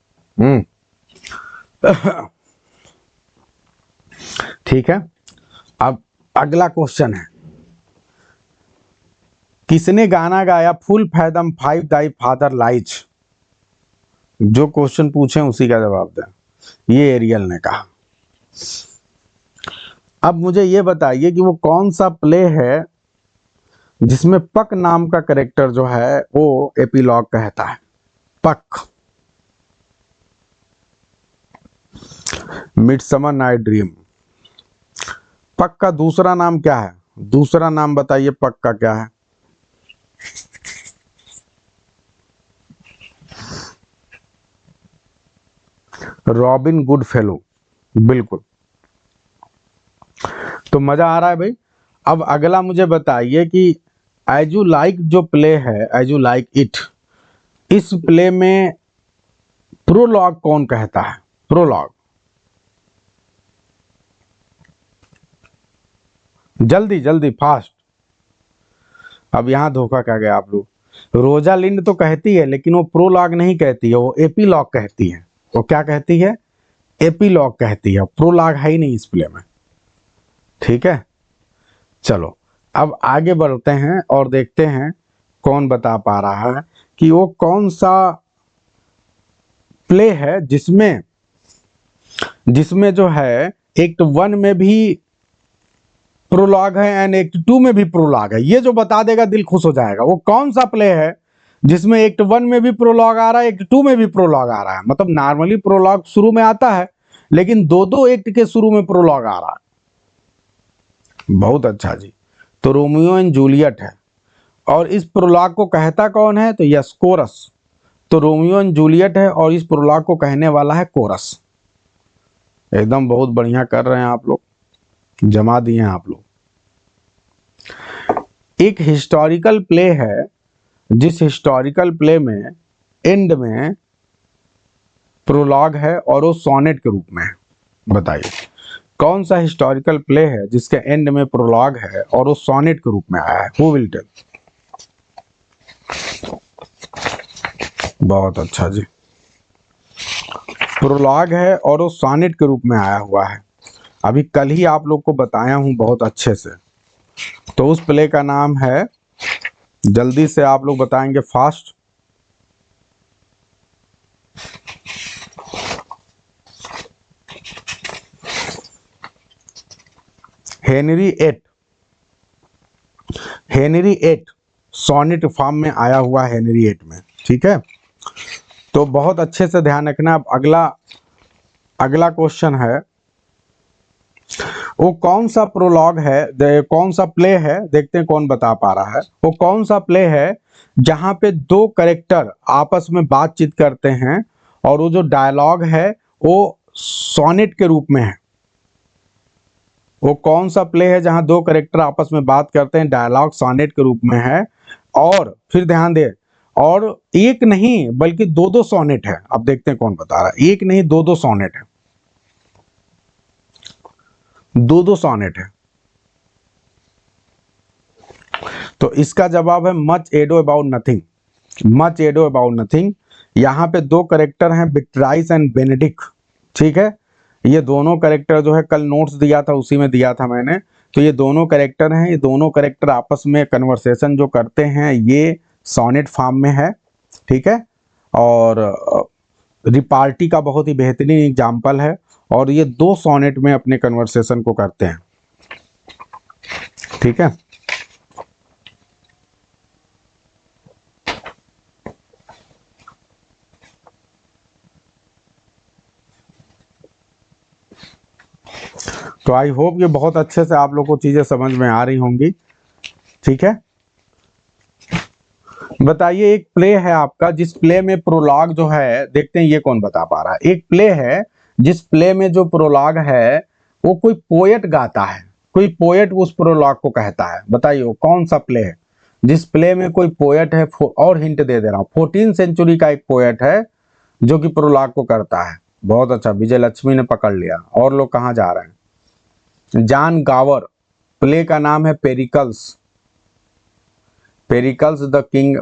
ठीक है, अब अगला क्वेश्चन है, किसने गाना गाया फुल फैदम फाइव दाई फादर लाइज? जो क्वेश्चन पूछे उसी का जवाब दें। ये एरियल ने कहा। अब मुझे ये बताइए कि वो कौन सा प्ले है जिसमें पक नाम का कैरेक्टर जो है वो एपिलॉग कहता है? पक, मिडसमर नाइट ड्रीम। पक का दूसरा नाम क्या है? दूसरा नाम बताइए पक का क्या है? रॉबिन गुडफेलो, बिल्कुल। तो मजा आ रहा है भाई। अब अगला मुझे बताइए कि एज यू लाइक जो प्ले है, एज यू लाइक इट, इस प्ले में प्रोलॉग कौन कहता है? प्रोलॉग, जल्दी जल्दी फास्ट। अब यहां धोखा खा गया आप लोग। रोजालिंड तो कहती है लेकिन वो प्रोलॉग नहीं कहती है, वो एपीलॉग कहती है। वो क्या कहती है? एपीलॉग कहती है। प्रोलॉग है ही नहीं इस प्ले में। ठीक है, चलो अब आगे बढ़ते हैं और देखते हैं कौन बता पा रहा है कि वो कौन सा प्ले है जिसमें जो है एक्ट 1 में भी प्रोलॉग है एंड एक्ट 2 में भी प्रोलॉग है। ये जो बता देगा दिल खुश हो जाएगा। वो कौन सा प्ले है जिसमें एक्ट 1 में भी प्रोलॉग आ रहा है, एक्ट 2 में भी प्रोलॉग आ रहा है? मतलब नॉर्मली प्रोलॉग शुरू में आता है लेकिन दो दो एक्ट के शुरू में प्रोलॉग आ रहा है। बहुत अच्छा जी। तो रोमियो एंड जूलियट है और इस प्रोलॉग को कहता कौन है? तो यस, कोरस। तो रोमियो एंड जूलियट है और इस प्रोलॉग को कहने वाला है कोरस। एकदम बहुत बढ़िया कर रहे हैं आप लोग, जमा दिए हैं आप लोग। एक हिस्टोरिकल प्ले है जिस हिस्टोरिकल प्ले में एंड में प्रोलॉग है और वो सोनेट के रूप में है। बताइए कौन सा हिस्टोरिकल प्ले है जिसके एंड में प्रोलॉग है और वो सोनेट के रूप में आया है? Who will tell? बहुत अच्छा जी, प्रोलॉग है और वो सोनेट के रूप में आया हुआ है। अभी कल ही आप लोग को बताया हूं बहुत अच्छे से। तो उस प्ले का नाम है, जल्दी से आप लोग बताएंगे fast. Henry eight. Henry eight sonnet form में आया हुआ हेनरी एट में। ठीक है, तो बहुत अच्छे से ध्यान रखना। अब अगला क्वेश्चन है, वो कौन सा प्रोलॉग है, कौन सा प्ले है, देखते हैं कौन बता पा रहा है। वो कौन सा प्ले है जहां पे दो कैरेक्टर आपस में बातचीत करते हैं और वो जो डायलॉग है वो सोनेट के रूप में है? वो कौन सा प्ले है जहां दो कैरेक्टर आपस में बात करते हैं, डायलॉग सोनेट के रूप में है? और फिर ध्यान दे, और एक नहीं बल्कि दो दो सोनेट है। अब देखते हैं कौन बता रहा है। एक नहीं, दो दो सोनेट है। दो दो सोनेट है। तो इसका जवाब है much ado about nothing. Much ado about nothing. यहाँ पे दो कैरेक्टर हैं, विक्ट्राइस एंड बेनेडिक्ट। ठीक है, ये दोनों कैरेक्टर जो है कल नोट्स दिया था उसी में दिया था मैंने। तो ये दोनों कैरेक्टर हैं, ये दोनों कैरेक्टर आपस में कन्वर्सेशन जो करते हैं ये सोनेट फॉर्म में है। ठीक है, और रिपार्टी का बहुत ही बेहतरीन एग्जाम्पल है और ये दो सोनेट में अपने कन्वर्सेशन को करते हैं। ठीक है, तो आई होप ये बहुत अच्छे से आप लोग को चीजें समझ में आ रही होंगी। ठीक है, बताइए एक प्ले है आपका जिस प्ले में प्रोलॉग जो है, देखते हैं ये कौन बता पा रहा है। एक प्ले है जिस प्ले में जो प्रोलॉग है वो कोई पोएट गाता है, कोई पोएट उस प्रोलॉग को कहता है। बताइए वो कौन सा प्ले है जिस प्ले में कोई पोएट है। और हिंट दे रहा हूँ, 14 सेंचुरी का एक पोएट है जो कि प्रोलॉग को करता है। बहुत अच्छा, विजय लक्ष्मी ने पकड़ लिया। और लोग कहाँ जा रहे हैं? जॉन गावर, प्ले का नाम है Pericles, Pericles the king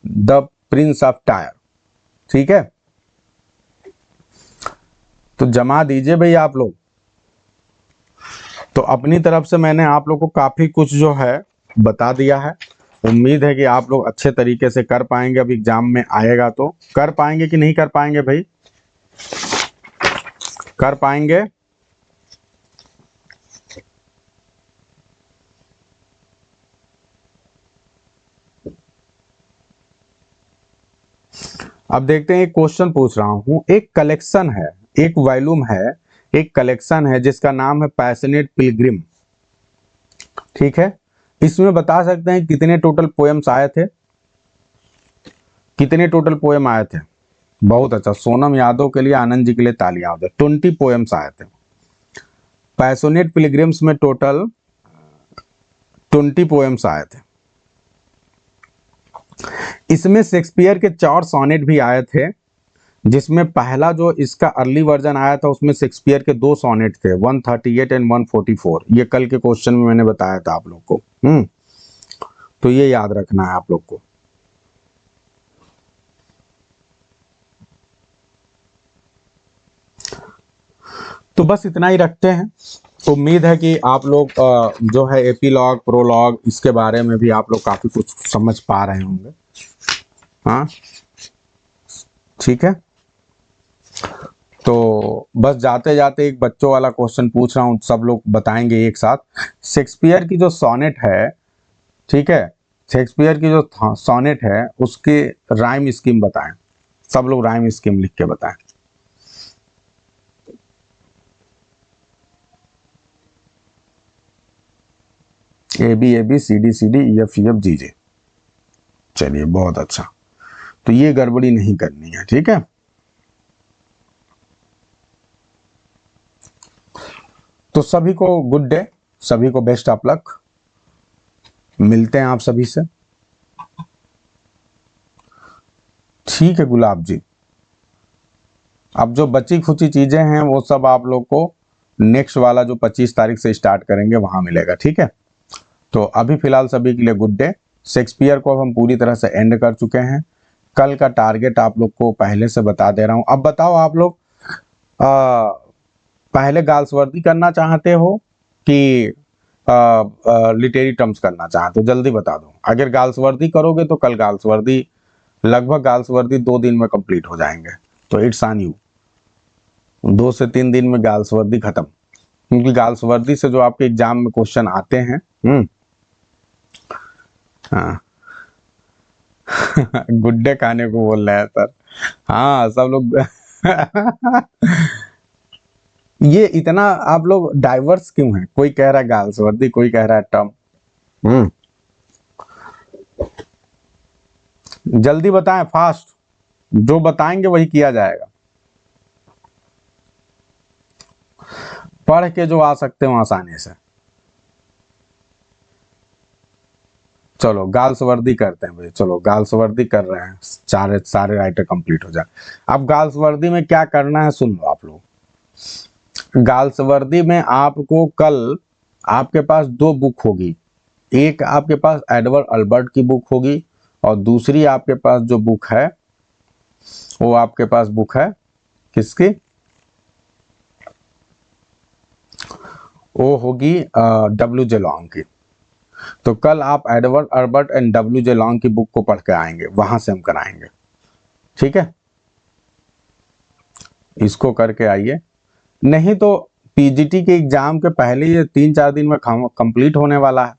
the Prince of tyre. ठीक है, तो जमा दीजिए भाई आप लोग। तो अपनी तरफ से मैंने आप लोग को काफी कुछ जो है बता दिया है। उम्मीद है कि आप लोग अच्छे तरीके से कर पाएंगे। अब एग्जाम में आएगा तो कर पाएंगे कि नहीं कर पाएंगे भाई? कर पाएंगे? अब देखते हैं, एक क्वेश्चन पूछ रहा हूं। एक कलेक्शन है, एक वॉल्यूम है, एक कलेक्शन है जिसका नाम है पैशनेट पिलग्रिम। ठीक है, इसमें बता सकते हैं कितने टोटल पोएम्स आए थे? कितने टोटल पोएम आए थे? बहुत अच्छा, सोनम यादव के लिए, आनंद जी के लिए तालियां हो जाए। 20 पोएम्स आए थे पैशनेट पिलग्रिम्स में। टोटल 20 पोएम्स आए थे। इसमें शेक्सपियर के 4 सोनेट भी आए थे, जिसमें पहला जो इसका अर्ली वर्जन आया था उसमें शेक्सपियर के 2 सोनेट थे, 138 एंड 144। ये कल के क्वेश्चन में मैंने बताया था आप लोग को। तो ये याद रखना है आप लोग को। तो बस इतना ही रखते हैं। उम्मीद है कि आप लोग जो है एपीलॉग, प्रोलॉग, इसके बारे में भी आप लोग काफी कुछ समझ पा रहे होंगे। हाँ ठीक है, तो बस जाते जाते एक बच्चों वाला क्वेश्चन पूछ रहा हूं, सब लोग बताएंगे एक साथ। शेक्सपियर की जो सोनेट है, ठीक है, शेक्सपियर की जो सोनेट है उसकी राइम स्कीम बताएं। सब लोग राइम स्कीम लिख के बताएं। ABAB CD EF GG। चलिए बहुत अच्छा, तो ये गड़बड़ी नहीं करनी है। ठीक है, तो सभी को गुड डे, सभी को बेस्ट ऑफ लक। मिलते हैं आप सभी से। ठीक है गुलाब जी, अब जो बची खुची चीजें हैं वो सब आप लोग को नेक्स्ट वाला जो 25 तारीख से स्टार्ट करेंगे वहां मिलेगा। ठीक है, तो अभी फिलहाल सभी के लिए गुड डे। शेक्सपियर को हम पूरी तरह से एंड कर चुके हैं। कल का टारगेट आप लोग को पहले से बता दे रहा हूं। अब बताओ आप लोग पहले गाल्सवर्दी करना चाहते हो कि लिटरेरी टर्म्स करना चाहते हो? जल्दी बता दो। अगर गाल्सवर्दी करोगे तो कल गाल्सवर्दी, लगभग गाल्सवर्दी 2 दिन में कंप्लीट हो जाएंगे। तो इट्स ऑन यू, 2 से 3 दिन में गाल्सवर्दी खत्म, क्योंकि गाल्सवर्दी से जो आपके एग्जाम में क्वेश्चन आते हैं। हाँ गुड्डे खाने को बोल रहे हैं सर। हाँ सब लोग ये इतना आप लोग डाइवर्स क्यों हैं? कोई कह रहा है गाल्सवर्दी, कोई कह रहा है टर्म। जल्दी बताएं, फास्ट, जो बताएंगे वही किया जाएगा। पढ़ के जो आ सकते हो आसानी से। चलो गाल्सवर्दी करते हैं भाई, चलो गाल्सवर्दी कर रहे हैं, सारे राइटर कंप्लीट हो जाए। अब गाल्सवर्दी में क्या करना है सुन लो आप लोग। गाल्सवर्दी में आपको कल, आपके पास 2 बुक होगी। एक आपके पास एडवर्ड अल्बर्ट की बुक होगी और दूसरी आपके पास जो बुक है वो आपके पास बुक है किसकी? वो होगी WJ लॉन्ग की। तो कल आप Edward Albert and WJ long की बुक को पढ़ के आएंगे, वहां से हम कराएंगे। ठीक है, इसको करके आइए, नहीं तो PGT के एग्जाम के पहले ये 3-4 दिन में कंप्लीट होने वाला है।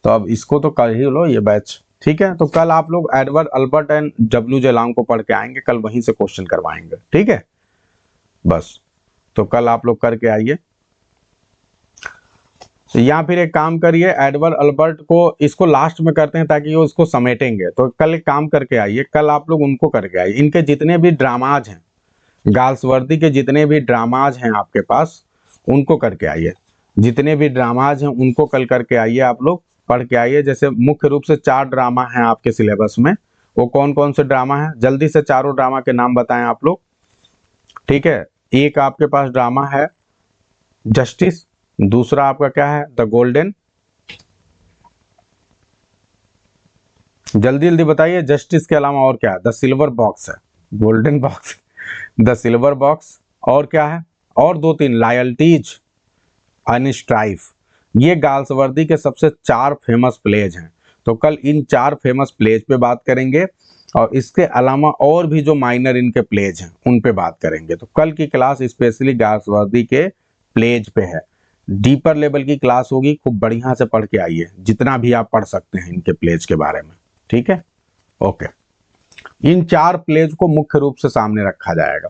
तो अब इसको तो कर ही लो ये बैच। ठीक है, तो कल आप लोग Edward Albert and WJ long को पढ़ के आएंगे, कल वहीं से क्वेश्चन करवाएंगे। ठीक है, बस तो कल आप लोग करके आइए। या फिर एक काम करिए, एडवर्ड अल्बर्ट को इसको लास्ट में करते हैं ताकि वो इसको समेटेंगे। तो कल एक काम करके आइए, कल आप लोग उनको करके आइए, इनके जितने भी ड्रामाज हैं, गाल्सवर्दी के जितने भी ड्रामाज हैं आपके पास, उनको करके आइए। जितने भी ड्रामाज हैं उनको कल करके आइए, आप लोग पढ़ के आइए। जैसे मुख्य रूप से 4 ड्रामा हैं आपके सिलेबस में, वो कौन कौन से ड्रामा हैं, जल्दी से चारों ड्रामा के नाम बताएं आप लोग। ठीक है, एक आपके पास ड्रामा है जस्टिस, दूसरा आपका क्या है, द गोल्डन, जल्दी जल्दी बताइए। जस्टिस के अलावा और क्या है, द सिल्वर बॉक्स है, golden box, the silver box, और क्या है, और 2-3, लॉयल्टीज, अनस्ट्राइफ। ये गाल्सवर्दी के सबसे 4 फेमस प्लेज हैं। तो कल इन 4 फेमस प्लेज पे बात करेंगे, और इसके अलावा और भी जो माइनर इनके प्लेज हैं उन पे बात करेंगे। तो कल की क्लास स्पेशली गाल्सवर्दी के प्लेज पे है, डीपर लेवल की क्लास होगी, खूब बढ़िया से पढ़ के आइए, जितना भी आप पढ़ सकते हैं इनके प्लेज के बारे में। ठीक है, ओके। इन 4 प्लेज को मुख्य रूप से सामने रखा जाएगा।